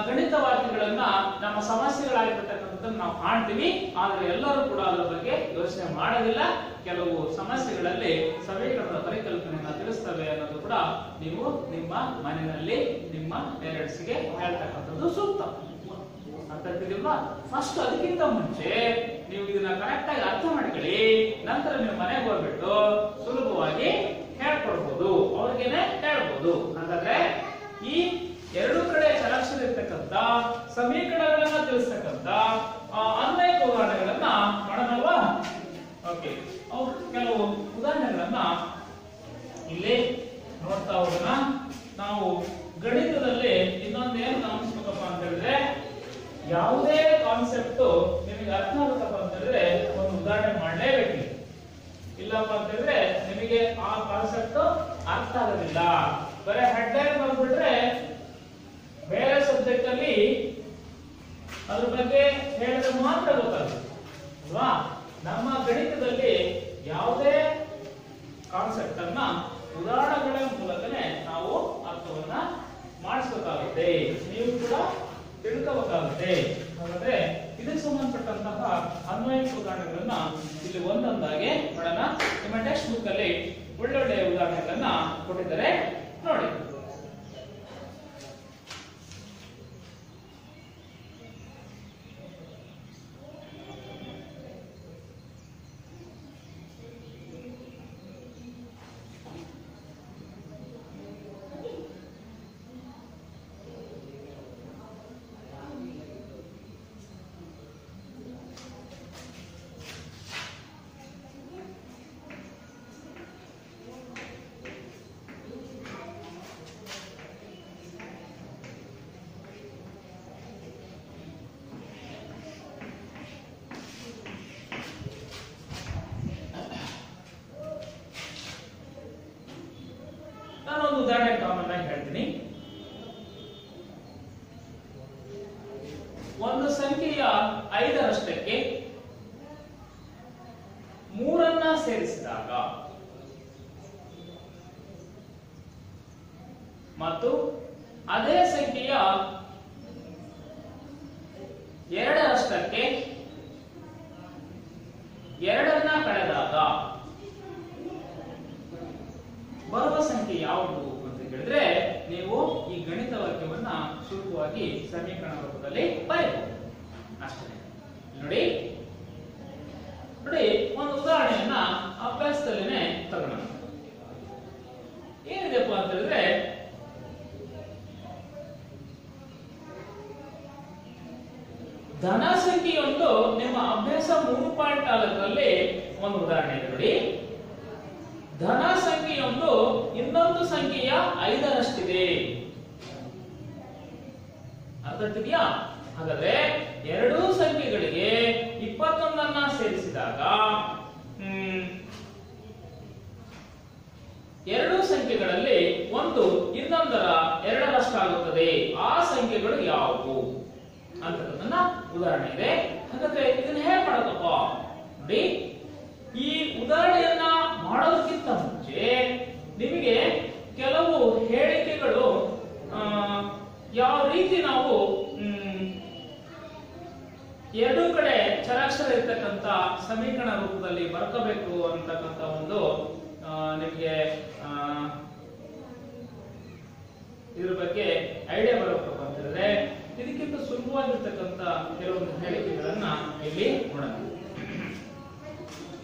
ಗಣಿತ ವಾಕ್ಯಗಳನ್ನ ನಮ್ಮ ಸಮಸ್ಯೆಗಳಾಗಿರ್ತಕ್ಕಂಥದ್ದನ್ನ ನಾವು ಕಾಣ್ತೀವಿ. ಆದ್ರೆ ಎಲ್ಲರೂ ಕೂಡ ಅದರ ಬಗ್ಗೆ ಯೋಚನೆ ಮಾಡೋದಿಲ್ಲ. ಕೆಲವು ಸಮಸ್ಯೆಗಳಲ್ಲಿ ಸಮೀಕರಣದ ಪರಿಕಲ್ಪನೆಯನ್ನ ತಿಳಿಸ್ತವೆ ಅನ್ನೋದು ಕೂಡ ನೀವು ನಿಮ್ಮ ಮನೆಯಲ್ಲಿ ನಿಮ್ಮ ಪೇರೆಂಟ್ಸ್ಗೆ ಹೇಳ್ತಕ್ಕಂಥದ್ದು ಸೂಕ್ತ. ಅರ್ಥ ಆಗ್ತಿದೆಯಲ್ವಾ? ಫಸ್ಟ್ ಅದಕ್ಕಿಂತ ಮುಂಚೆ ನೀವು ಇದನ್ನ ಕರೆಕ್ಟ್ ಆಗಿ ಅರ್ಥ ಮಾಡ್ಕೊಳ್ಳಿ. ನಂತರ ನೀವು ಮನೆಗೆ ಹೋಗ್ಬಿಟ್ಟು ಸುಲಭವಾಗಿ ಹೇಳ್ಕೊಡ್ಬಹುದು, ಅವ್ರಿಗೇನೆ ಹೇಳ್ಬಹುದು. ಹಾಗಾದ್ರೆ ಈ ಎರಡು ಕಡೆ ಚರಾಕ್ಷರ ಇರ್ತಕ್ಕಂಥ ಸಮೀಕರಣಗಳನ್ನ ತಿಳಿಸ್ತಕ್ಕಂಥ ಅನ್ವಯಿಕ ಉದಾಹರಣೆಗಳನ್ನ ಮಾಡೋಣಲ್ವಾ? ಓಕೆ, ಅವ್ರು ಕೆಲವು ಉದಾಹರಣೆಗಳನ್ನ ಇಲ್ಲಿ ನೋಡ್ತಾ ಹೋಗೋಣ. ನಾವು ಗಣಿತದಲ್ಲಿ ಇನ್ನೊಂದೇನು ಗಮನಿಸ್ಬೇಕಪ್ಪ ಅಂತ ಹೇಳಿದ್ರೆ ಯಾವುದೇ ಕಾನ್ಸೆಪ್ಟ್ ನಿಮಗೆ ಅರ್ಥ ಆಗುತ್ತಪ್ಪ ಅಂತ ಹೇಳಿದ್ರೆ ಒಂದು ಉದಾಹರಣೆ ಮಾಡಲೇಬೇಕು. ಇಲ್ಲಪ್ಪ ಅಂತ ಹೇಳಿದ್ರೆ ನಿಮಗೆ ಆ ಕಾನ್ಸೆಪ್ಟ್ ಅರ್ಥ ಆಗೋದಿಲ್ಲ. ಬರೀ ಹೆಡ್ಲೈನ್ ಬಂದ್ಬಿಟ್ರೆ ಬೇರೆ ಸಬ್ಜೆಕ್ಟ್ ಅಲ್ಲಿ ಅದ್ರ ಬಗ್ಗೆ ಹೇಳಿದ್ರೆ ಮಾತ್ರ ಗೊತ್ತಾಗುತ್ತೆ ಅಲ್ವಾ. ನಮ್ಮ ಗಣಿತದಲ್ಲಿ ಯಾವುದೇ ಕಾನ್ಸೆಪ್ಟ್ ಅನ್ನ ಉದಾಹರಣೆಗಳ ಮೂಲಕನೇ ನಾವು ಅರ್ಥವನ್ನ ಮಾಡಿಸಬೇಕಾಗುತ್ತೆ, ನೀವು ಕೂಡ ತಿಳ್ಕೋಬೇಕಾಗುತ್ತೆ. ಹಾಗಾದ್ರೆ ಇದಕ್ಕೆ ಸಂಬಂಧಪಟ್ಟಂತಹ ಅನ್ವಯಿಕ ಉದಾಹರಣೆಗಳನ್ನ ಇಲ್ಲಿ ಒಂದೊಂದಾಗಿ ಮಾಡೋಣ. ನಿಮ್ಮ ಟೆಕ್ಸ್ಟ್ ಬುಕ್ ಅಲ್ಲಿ ಒಳ್ಳೊಳ್ಳೆ ಉದಾಹರಣೆಗಳನ್ನ ಕೊಟ್ಟಿದ್ದಾರೆ, ನೋಡಿ. ನಾನೊಂದು ಉದಾಹರಣೆ ಕಾಮನ್ ಆಗಿ ಹೇಳ್ತೀನಿ. ಒಂದು ಸಂಖ್ಯೆಯ 5ರಷ್ಟಕ್ಕೆ 3 ಸೇರಿಸಿದಾಗ ಮತ್ತು ಅದೇ ಸಂಖ್ಯೆಯ 2ರಷ್ಟಕ್ಕೆ 2 ಕಳೆದಾಗ ಬರುವ ಸಂಖ್ಯೆ ಯಾವುದು ಅಂತ ಹೇಳಿದ್ರೆ ನೀವು ಈ ಗಣಿತ ವಾಕ್ಯವನ್ನ ಸುಲಭವಾಗಿ ಸಮೀಕರಣ ರೂಪದಲ್ಲಿ ಬರೆಯಬಹುದು ಅಷ್ಟೇ. ನೋಡಿ ಒಂದು ಉದಾಹರಣೆಯನ್ನ ಅಭ್ಯಾಸದಲ್ಲಿನೇ ತಗೋಣ. ಏನಿದೆಪ್ಪ ಅಂತ ಹೇಳಿದ್ರೆ ಧನ ಸಂಖ್ಯೆಯೊಂದು ನಿಮ್ಮ ಅಭ್ಯಾಸ 3.4ರಲ್ಲಿ ಒಂದು ಉದಾಹರಣೆ ಇದೆ ನೋಡಿ. ಧನ ಸಂಖ್ಯೆಯೊಂದು ಇನ್ನೊಂದು ಸಂಖ್ಯೆಯ 5ರಷ್ಟಿದೆ. ಅರ್ಥ ಆಗ್ತಿದೆಯಾ? ಹಾಗಾದ್ರೆ ಎರಡೂ ಸಂಖ್ಯೆಗಳಿಗೆ 21 ಸೇರಿಸಿದಾಗ ಎರಡೂ ಸಂಖ್ಯೆಗಳಲ್ಲಿ ಒಂದು ಇನ್ನೊಂದರ 2ರಷ್ಟಾಗುತ್ತದೆ. ಆ ಸಂಖ್ಯೆಗಳು ಯಾವುವು ಅಂತಕ್ಕಂಥ ಉದಾಹರಣೆ ಇದೆ. ಹಾಗಾದ್ರೆ ಇದನ್ನ ಹೇಗೆ ಮಾಡೋದಪ್ಪ ನೋಡಿ. ಈ ಉದಾಹರಣೆಯನ್ನ ಮಾಡೋದಕ್ಕಿಂತ ಮುಂಚೆ ನಿಮಗೆ ಕೆಲವು ಹೇಳಿಕೆಗಳು ಯಾವ ರೀತಿ ನಾವು ಎರಡೂ ಕಡೆ ಚರಾಕ್ಷರ ಇರ್ತಕ್ಕಂಥ ಸಮೀಕರಣ ರೂಪದಲ್ಲಿ ಬರ್ಕೋಬೇಕು ಅಂತಕ್ಕಂಥ ಒಂದು ನಿಮಗೆ ಇದ್ರ ಬಗ್ಗೆ ಐಡಿಯಾ ಬರಬೇಕು ಅಂತ ಹೇಳಿದ್ರೆ ಇದಕ್ಕಿಂತ ಸುಲಭವಾಗಿರ್ತಕ್ಕಂಥ ಕೆಲವೊಂದು ಹೇಳಿಕೆಗಳನ್ನ ಇಲ್ಲಿ ನೋಡೋಣ.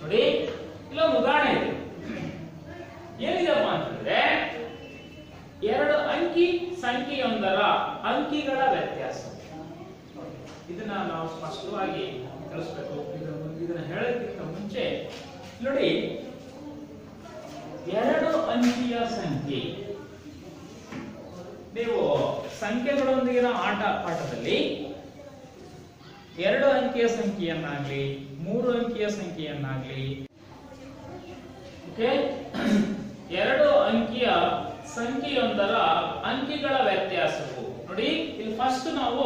ನೋಡಿ, ಇಲ್ಲೊಂದು ಉದಾಹರಣೆ ಇದೆ. ಏನಿದೆಪ್ಪ ಅಂತಂದ್ರೆ 2 ಅಂಕಿ ಸಂಖ್ಯೆಯೊಂದರ ಅಂಕಿಗಳ ವ್ಯತ್ಯಾಸ. ಇದನ್ನ ನಾವು ಸ್ಪಷ್ಟವಾಗಿ ತಿಳಿಸಬೇಕು. ಇದನ್ನ ಹೇಳೋದಕ್ಕಿಂತ ಮುಂಚೆ ನೋಡಿ, 2 ಅಂಕಿಯ ಸಂಖ್ಯೆ, ನೀವು ಸಂಖ್ಯೆಗಳೊಂದಿಗಿನ ಆಟ ಪಾಠದಲ್ಲಿ 2 ಅಂಕಿಯ ಸಂಖ್ಯೆಯನ್ನಾಗ್ಲಿ 3 ಅಂಕಿಯ ಸಂಖ್ಯೆಯನ್ನಾಗ್ಲಿ ಓಕೆ 2 ಅಂಕಿಯ ಸಂಖ್ಯೆಯೊಂದರ ಅಂಕಿಗಳ ವ್ಯತ್ಯಾಸವು ನೋಡಿ. ಇಲ್ಲಿ ಫಸ್ಟ್ ನಾವು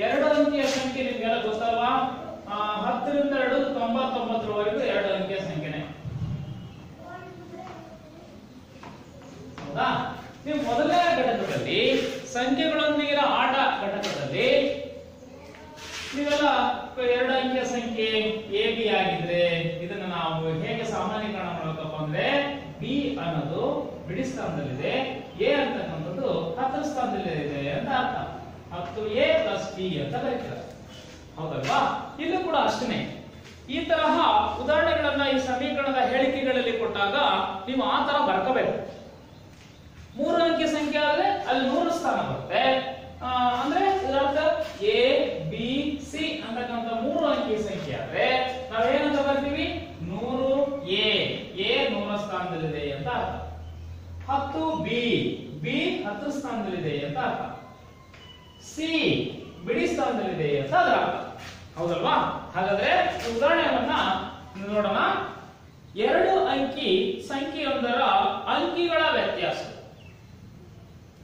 2 ಅಂಕಿಯ ಸಂಖ್ಯೆ ನಿಮ್ಗೆಲ್ಲ ಗೊತ್ತಲ್ವಾ? 10 ರಿಂದ 2 99ರವರೆಗೂ 2 ಅಂಕಿಯ ಸಂಖ್ಯೆನೆ ಹೌದಾ? ನೀವು ಮೊದಲನೇ ಘಟಕದಲ್ಲಿ ಸಂಖ್ಯೆಗಳೊಂದಿಗಿನ ಆಟ ಘಟಕದಲ್ಲಿ ನೀವೆಲ್ಲ 2 ಅಂಕಿಯ ಸಂಖ್ಯೆ ಎ ಬಿ ಆಗಿದ್ರೆ ಇದನ್ನ ನಾವು ಹೇಗೆ ಸಾಮಾನ್ಯೀಕರಣ ಮಾಡಬೇಕಪ್ಪ ಅಂದ್ರೆ ಬಿ ಅನ್ನೋದು ಬಿಡಿ ಸ್ಥಾನದಲ್ಲಿದೆ, ಎ ಅಂತಕ್ಕಂಥದ್ದು 10ರ ಸ್ಥಾನದಲ್ಲಿದೆ ಅಂತ ಅರ್ಥ. 10a + b ಅಂತ ಬರೀತಾರೆ, ಹೌದಲ್ವಾ? ಇಲ್ಲೂ ಕೂಡ ಅಷ್ಟೇ. ಈ ತರಹ ಉದಾಹರಣೆಗಳನ್ನ ಈ ಸಮೀಕರಣದ ಹೇಳಿಕೆಗಳಲ್ಲಿ ಕೊಟ್ಟಾಗ ನೀವು ಆ ತರ ಬರ್ಕೋಬೇಕು. 3 ಅಂಕಿಯ ಸಂಖ್ಯೆ ಆದ್ರೆ ಅಲ್ಲಿ 100 ಸ್ಥಾನ ಬರುತ್ತೆ. ಅಂದ್ರೆ ಇದರರ್ಥ ಎ ಬಿ ಸಿ ಅಂತಕ್ಕಂಥ 3 ಅಂಕಿಯ ಸಂಖ್ಯೆ ಆದ್ರೆ ನಾವೇನಂತ ಬರ್ತೀವಿ? 100a, ಎ 100ರ ಸ್ಥಾನದಲ್ಲಿದೆ ಅಂತ ಅರ್ಥ. 10b, ಬಿ 10ರ ಸ್ಥಾನದಲ್ಲಿದೆ ಅಂತ ಅರ್ಥ. ಸಿ ಬಿಡಿ ಸ್ಥಾನದಲ್ಲಿದೆ ಅಂತ ಅದರ ಅರ್ಥ. ಹೌದಲ್ವಾ? ಹಾಗಾದ್ರೆ ಉದಾಹರಣೆಯನ್ನ ನೋಡೋಣ. 2 ಅಂಕಿ ಸಂಖ್ಯೆಯೊಂದರ ಅಂಕಿಗಳ ವ್ಯತ್ಯಾಸ.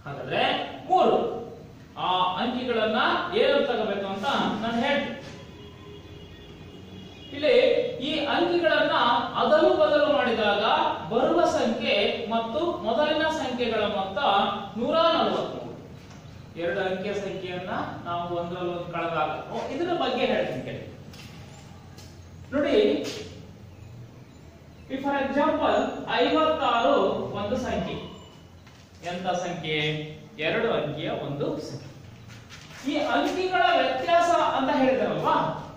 ಹಾಗಾದ್ರೆ 3 ಆ ಅಂಕಿಗಳನ್ನ ಏನು ತಗೋಬೇಕು ಅಂತ ನಾನು ಹೇಳ್ತೀನಿ. ಇಲ್ಲಿ ಈ ಅಂಕಿಗಳನ್ನ ಅದಲು ಬದಲು ಮಾಡಿದಾಗ ಬರುವ ಸಂಖ್ಯೆ ಮತ್ತು ಮೊದಲಿನ ಸಂಖ್ಯೆಗಳ ಮೊತ್ತ 143. 2 ಅಂಕಿಯ ಸಂಖ್ಯೆಯನ್ನ ನಾವು ಒಂದರಲ್ಲಿ ಒಂದು ಕಳೆದಾಗ ಇದರ ಬಗ್ಗೆ ಹೇಳ್ತೀನಿ ಕೇಳಿ. ನೋಡಿ, ಫಾರ್ ಎಕ್ಸಾಂಪಲ್ 56 ಒಂದು ಸಂಖ್ಯೆ. ಎಂತ ಸಂಖ್ಯೆ? 2 ಅಂಕಿಯ ಒಂದು ಸಂಖ್ಯೆ. ಈ ಅಂಕಿಗಳ ವ್ಯತ್ಯಾಸ ಅಂತ ಹೇಳಿದಾರಲ್ವಾ,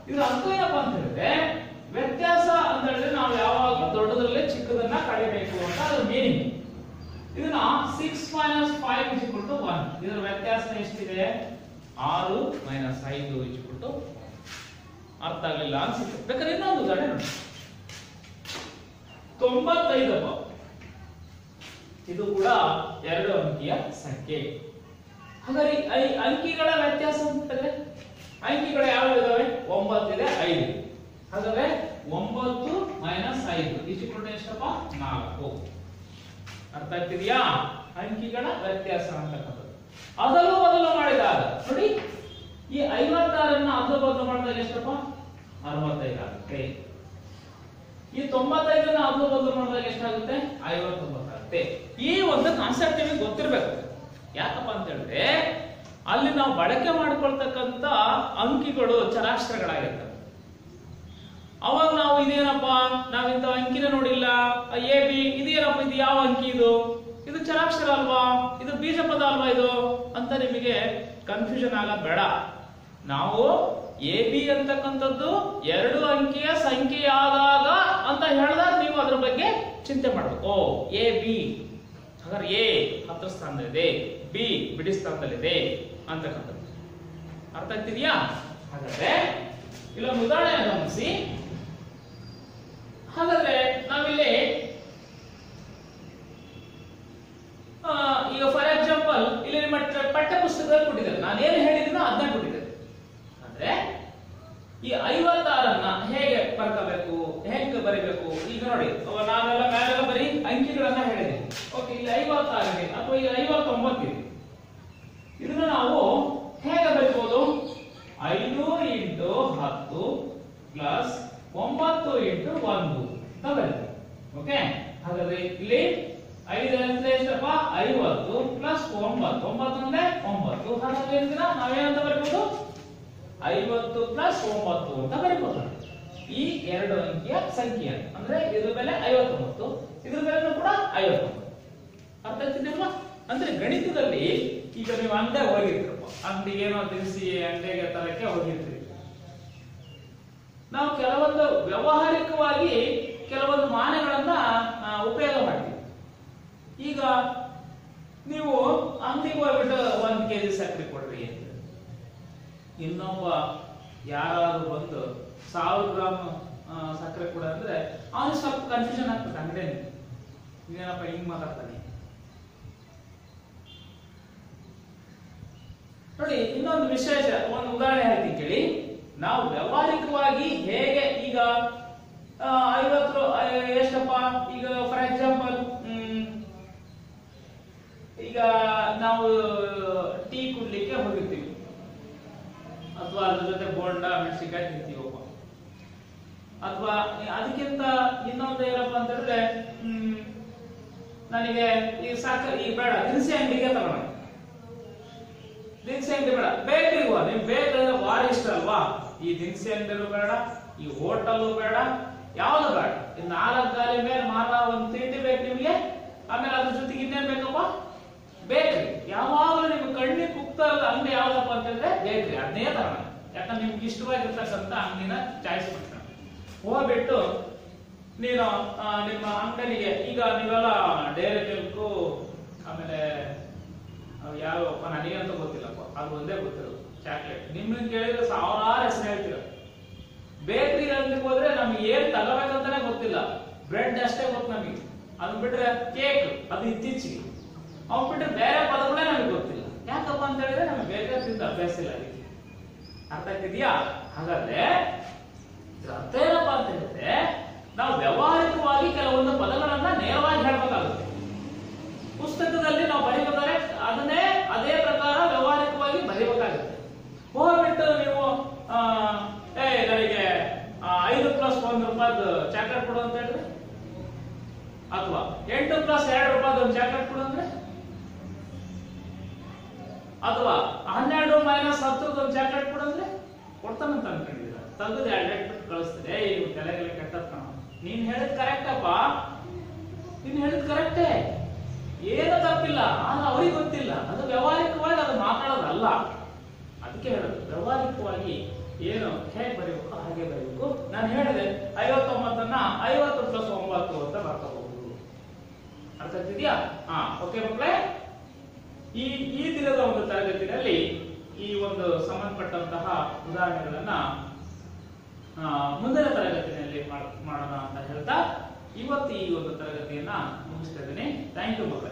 ಇದರ ಅರ್ಥ ಏನಪ್ಪಾ ಅಂತ ಹೇಳಿದ್ರೆ, ವ್ಯತ್ಯಾಸ ಅಂತ ಹೇಳಿದ್ರೆ ನಾವು ಯಾವಾಗಲೂ ದೊಡ್ಡದರಲ್ಲೇ ಚಿಕ್ಕದನ್ನ ಕಡಿಬೇಕು ಅಂತ ಅದರ ಮೀನಿಂಗ್. ಇದನ್ನ 6 - 5 = 1. ಇದರ ವ್ಯತ್ಯಾಸ ಎಷ್ಟಿದೆ? 6 - 5 = 1. ಅರ್ಥ ಆಗಲಿಲ್ಲ ಅನ್ಸುತ್ತೆ. ಬೇಕಾದ್ರೆ ಇನ್ನೊಂದು ಉದಾಹರಣೆ ನೋಡಿ. 95. ಇದು ಕೂಡ 2 ಅಂಕಿಯ ಸಂಖ್ಯೆ. ಹಾಗಾದ್ರೆ ಈ ಅಂಕಿಗಳ ವ್ಯತ್ಯಾಸ ಅಂತಂದ್ರೆ ಅಂಕಿಗಳು ಯಾವ ಇದಾವೆ? 9 ಇದೆ, 5. ಹಾಗಾದ್ರೆ 9 - 5 = ಎಷ್ಟಪ್ಪ? 4. ಅರ್ಥ ಆಗ್ತಿದೆಯಾ? ಅಂಕಿಗಳ ವ್ಯತ್ಯಾಸ ಅಂತಕ್ಕಂಥದ್ದು. ಅದಲು ಬದಲು ಮಾಡಿದಾಗ ನೋಡಿ, ಈ 56 ಅದಲು ಬದಲು ಮಾಡಿದಾಗ ಎಷ್ಟಪ್ಪ? 65 ಆಗುತ್ತೆ. ಈ 95 ಅದಲು ಬದಲು ಮಾಡಿದಾಗ ಎಷ್ಟಾಗುತ್ತೆ? 59 ಆಗುತ್ತೆ. ಈ ಒಂದು ಕಾನ್ಸೆಪ್ಟ್ ನಿಮಗೆ ಗೊತ್ತಿರಬೇಕು. ಯಾಕಪ್ಪ ಅಂತ ಹೇಳಿದ್ರೆ ಅಲ್ಲಿ ನಾವು ಬಳಕೆ ಮಾಡ್ಕೊಳ್ತಕ್ಕಂತ ಅಂಕಿಗಳು ಚರಾಕ್ಷರಗಳಾಗಿರ್ತವೆ. ಅವಾಗ ನಾವು ಇದೇನಪ್ಪ, ನಾವಿಂತ ಅಂಕಿನ ನೋಡಿಲ್ಲ, ಎ ಬಿ ಇದೇನಪ್ಪ, ಇದು ಯಾವ ಅಂಕಿ? ಇದು ಚರಾಕ್ಷರ ಅಲ್ವಾ, ಇದು ಬೀಜ ಪದ ಅಲ್ವಾ ಇದು ಅಂತ ನಿಮಗೆ ಕನ್ಫ್ಯೂಷನ್ ಆಗೋದು ಬೇಡ. ನಾವು ಎ ಬಿ ಅಂತಕ್ಕಂಥದ್ದು 2 ಅಂಕಿಯ ಸಂಖ್ಯೆಯಾದಾಗ ಅಂತ ಹೇಳಿದಾಗ ನೀವು ಅದ್ರ ಬಗ್ಗೆ ಚಿಂತೆ ಮಾಡಬೇಕು. ಓ ಎ ಬಿ, ಹಾಗಾದ್ರೆ ಎ ಹತ್ತು ಸ್ಥಾನದಲ್ಲಿದೆ, ಬಿ ಬಿಡಿ ಸ್ಥಾನದಲ್ಲಿದೆ ಅಂತಕ್ಕಂಥದ್ದು. ಅರ್ಥ ಆಗ್ತಿದ್ಯಾ? ಹಾಗಾದ್ರೆ ಇಲ್ಲೊಂದು ಉದಾಹರಣೆ ಗಮನಿಸಿ. ಹಾಗಾದ್ರೆ ನಾವಿಲ್ಲಿ ಈಗ ಫಾರ್ ಎಕ್ಸಾಂಪಲ್ ಇಲ್ಲಿ ನಿಮ್ಮ ಪಠ್ಯ ಪುಸ್ತಕದಲ್ಲಿ ಕೊಟ್ಟಿದ್ದಾರೆ, ನಾನು ಏನು ಹೇಳಿದ್ದೀನೋ ಅದನ್ನ ಕೊಟ್ಟಿದ್ದಾರೆ. ಅಂದ್ರೆ ಈ 56 ಹೇಗೆ ಬರ್ಕೋಬೇಕು, ಹೇಗೆ ಬರೀಬೇಕು? ಈಗ ನೋಡಿ, ನಾವೆಲ್ಲ ಮೇಲೆಲ್ಲ ಬರೀ ಅಂಕಿಗಳನ್ನ ಹೇಳಿದೆ. ಓಕೆ, ಇಲ್ಲಿ 56 ಇದೆ ಅಥವಾ ಇಲ್ಲಿ 59 ಇದೆ. ಇದನ್ನ ನಾವು ಹೇಗೆ ಬರೀಬಹುದು? 5 × 10 ಪ್ಲಸ್ 9 × 1 ಅಂತ ಬರೀತೀವಿ. ಓಕೆ, ಹಾಗಾದ್ರೆ ಇಲ್ಲಿ 5 ಅಂದ್ರೆ ಎಷ್ಟಪ್ಪ? 50 ಪ್ಲಸ್ 9. 9 ಅಂದ್ರೆ 9. ಹಾಗಾದ್ರೆ ನಾವೇನಂತ ಬರೀಬಹುದು? 50 ಪ್ಲಸ್ 9 ಅಂತ ಬರೀಬಹುದು. ಈ 2 ಅಂಕಿಯ ಸಂಖ್ಯೆ ಅಂದ್ರೆ ಇದ್ರ ಬೆಲೆ 59, ಇದ್ರ ಬೆಲೆನೂ ಕೂಡ 59. ಅರ್ಥ ಆಗ್ತಿದೆಯಲ್ವಾ? ಅಂದ್ರೆ ಗಣಿತದಲ್ಲಿ ಈಗ ನೀವು ಅಂಗಡಿಗೆ ಹೋಗಿರ್ತೀರಪ್ಪ, ಅಂಗಡಿಗೆ ಏನೋ ದಿನಸಿ ಅಂಗಡಿಗೆ ತರಕ್ಕೆ ಹೋಗಿರ್ತೀರಿ. ನಾವು ಕೆಲವೊಂದು ವ್ಯಾವಹಾರಿಕವಾಗಿ ಕೆಲವೊಂದು ಮಾನಗಳನ್ನ ಉಪಯೋಗ ಮಾಡ್ತೀವಿ. ಈಗ ನೀವು ಅಂಗಡಿಗೆ ಹೋಗ್ಬಿಟ್ಟು 1 kg ಸಕ್ಕರೆ ಕೊಡ್ರಿ ಅಂತ, ಇನ್ನೊಬ್ಬ ಯಾರಾದ್ರೂ ಬಂದು 1000 ಗ್ರಾಮ್ ಸಕ್ಕರೆ ಕೊಡ ಅಂದ್ರೆ ಅವನು ಸ್ವಲ್ಪ ಕನ್ಫ್ಯೂಷನ್ ಆಗ್ತದೆ. ಅಂಗಡಿ ಏನಪ್ಪ ಹಿಂಗ್ ಮಾತಾಡ್ತಾನೆ ನೋಡಿ. ಇನ್ನೊಂದು ವಿಶೇಷ ಒಂದು ಉದಾಹರಣೆ ಹೇಳ್ತೀನಿ ಕೇಳಿ. ನಾವು ವ್ಯಾವಹಾರಿಕವಾಗಿ ಹೇಗೆ ಈಗ 50 ಎಷ್ಟಪ್ಪ? ಈಗ ಫಾರ್ ಎಕ್ಸಾಂಪಲ್ ಈಗ ನಾವು ಟೀ ಕುಡ್ಲಿಕ್ಕೆ ಹೋಗಿರ್ತೀವಿ, ಅಥವಾ ಅದ್ರ ಜೊತೆ ಬೋಂಡ ಮೆಣಸಿನಕಾಯಿ ತಿಂತೀವಪ್ಪ. ಅಥವಾ ಅದಕ್ಕಿಂತ ಇನ್ನೊಂದು ಏನಪ್ಪಾ ಅಂತ ಹೇಳಿದ್ರೆ, ನನಗೆ ಈ ಸಾಕು ಈ ಬೇಡ, ದಿನಸಿ ಅಂಗಡಿಗೆ ತಗೋಣ. ದಿನಸಿ ಅಂಗಡಿ ಬೇಡ, ಬೇಕರಿಗೆ ಹೋಗ. ನಿಮ್ ಬೇಕರಿ ಭಾರಿ ಇಷ್ಟ ಅಲ್ವಾ? ಈ ದಿನಸಿ ಅಂಗಡಿಯೂ ಬೇಡ, ಈ ಹೋಟೆಲ್ ಬೇಡ, ಯಾವ್ದು ಬೇಡ. ಈ 4 ಗಾಲಿ ಮೇಲೆ ಮಾರ ಒಂದು ತಿಂಡಿ ಬೇಕು ನಿಮ್ಗೆ. ಆಮೇಲೆ ಅದ್ರ ಜೊತೆಗೆ ಇನ್ನೇನ್ ಬೇಕಪ್ಪ? ಬೇಕರಿ. ಯಾವಾಗಲೂ ನಿಮ್ಗೆ ಕಣ್ಣಿಗೆ ಕುಗ್ತಾ ಇರೋದು ಅಂಗಡಿ ಯಾವ್ದಪ್ಪ ಅಂತ ಹೇಳಿದ್ರೆ ಬೇಕರಿ. ಅದನ್ನೇ ತಗೋಣ. ಯಾಕಂದ್ರೆ ನಿಮ್ಗೆ ಇಷ್ಟವಾಗಿರ್ತಕ್ಕಂಥ ಅಂಗಡಿನ ಚಾಯ್ಸ್ ಮಾಡ್ತಾನೆ. ಹೋಗ್ಬಿಟ್ಟು ನೀನು ನಿಮ್ಮ ಅಂಗಡಿಗೆ ಈಗ ನೀವೆಲ್ಲ ಡೈರಿ ಮಿಲ್ಕು, ಆಮೇಲೆ ಯಾವಪ್ಪ ನನಗಂತ ಗೊತ್ತಿಲ್ಲಪ್ಪ, ಅದು ಒಂದೇ ಗೊತ್ತಿರೋದು ಚಾಕ್ಲೇಟ್. ನಿಮ್ಮನ್ನ ಕೇಳಿದ್ರೆ 1000 ಹೆಸರು ಹೇಳ್ತೀರ. ಬೇಕರಿ ಅಂಗಡಿಗೆ ಹೋದ್ರೆ ನಮ್ಗೆ ಏನ್ ತಗೋಬೇಕಂತಾನೆ ಗೊತ್ತಿಲ್ಲ, ಬ್ರೆಡ್ ಅಷ್ಟೇ ಗೊತ್ತು ನಮಗೆ. ಅದು ಬಿಟ್ರೆ ಕೇಕ್, ಅದು ಇತ್ತೀಚೆಗೆ. ಅವ್ ಬಿಟ್ರೆ ಬೇರೆ ಪದಗಳೇ ನಮಗೆ ಗೊತ್ತಿಲ್ಲ. ಯಾಕಪ್ಪ ಅಂತ ಹೇಳಿದ್ರೆ ನಮಗೆ ಬೇಕರಿ ತಿಂದ ಅಭ್ಯಾಸ ಇಲ್ಲ. ಅದಕ್ಕೆ ಅರ್ಥ ಆಗ್ತಿದ್ಯಾ? ಹಾಗಾದ್ರೆ ಇದ್ರ ಅರ್ಥ ಏನಪ್ಪಾ ಅಂತ ಹೇಳಿದ್ರೆ ನಾವು ವ್ಯವಹಾರಿಕವಾಗಿ ಕೆಲವೊಂದು ಪದಗಳನ್ನ ನೇರವಾಗಿ ಹೇಳ್ಬೇಕಾಗುತ್ತೆ. ಪುಸ್ತಕದಲ್ಲಿ ನಾವು ಬರೀಬೇಕಾದ್ರೆ ಅದನ್ನೇ ಅದೇ ಪ್ರಕಾರ ವ್ಯವಹಾರಿಕವಾಗಿ ಬರೀಬೇಕಾಗುತ್ತೆ. ಹೋಗ್ಬಿಟ್ಟು ನೀವು ನನಗೆ 5 + 1 ರೂಪಾಯಿದು ಚಾಕ್ಲೇಟ್ ಕೊಡು ಅಂತ ಹೇಳಿದ್ರೆ, ಅಥವಾ 8 + 2 ರೂಪಾಯಿದು ಒಂದು ಚಾಕ್ಲೇಟ್ ಕೊಡು ಅಂದ್ರೆ, ಅಥವಾ 12 - 10 ಒಂದು ಚಾಕ್ಲೇಟ್ ಕೊಡು ಅಂದ್ರೆ ಕೊಡ್ತಾನಂತ ಅನ್ಕೊಂಡಿದ್ದೀರ. ತೆಗೆದು 2 ಬಿಟ್ಟು ಕಳಿಸ್ತದೆ. ಇವ್ ತಲೆಗೆಲ್ಲ ಕೆಟ್ಟದ್ ಕಾಣ. ನೀನ್ ಹೇಳಿದ್ ಕರೆಕ್ಟ್ ಅಪ್ಪ, ನೀನ್ ಹೇಳಿದ್ ಕರೆಕ್ಟೇ, ಏನು ತಪ್ಪಿಲ್ಲ. ಆದ್ರೆ ಅವ್ರಿಗೆ ಗೊತ್ತಿಲ್ಲ. ಅದು ವ್ಯವಹಾರಿಕವಾಗಿ ಅದು ಮಾತಾಡೋದಲ್ಲ. ಅದಕ್ಕೆ ಹೇಳೋದು ವ್ಯವಹಾರಿಕವಾಗಿ ಏನು ಹೇಗೆ ಬರೀಬೇಕು ಹಾಗೆ ಬರೀಬೇಕು. ನಾನು ಹೇಳಿದೆ 59 50 + 9 ಅಂತ ಬರ್ಕೋಬಹುದು. ಅರ್ಥ ಆಗ್ತಿದ್ಯಾ? ಓಕೆ ಮಕ್ಕಳೇ, ಈ ದಿನದ ಒಂದು ತರಗತಿಯಲ್ಲಿ ಈ ಒಂದು ಸಂಬಂಧಪಟ್ಟಂತಹ ಉದಾಹರಣೆಗಳನ್ನ ಮುಂದಿನ ತರಗತಿಯಲ್ಲಿ ಮಾಡೋಣ ಅಂತ ಹೇಳ್ತಾ ಇವತ್ತು ಈ ಒಂದು ತರಗತಿಯನ್ನ ಮುಗಿಸ್ತಾ ಇದ್ದೀನಿ. ಥ್ಯಾಂಕ್ ಯು ಮಕ್ಕಳೇ.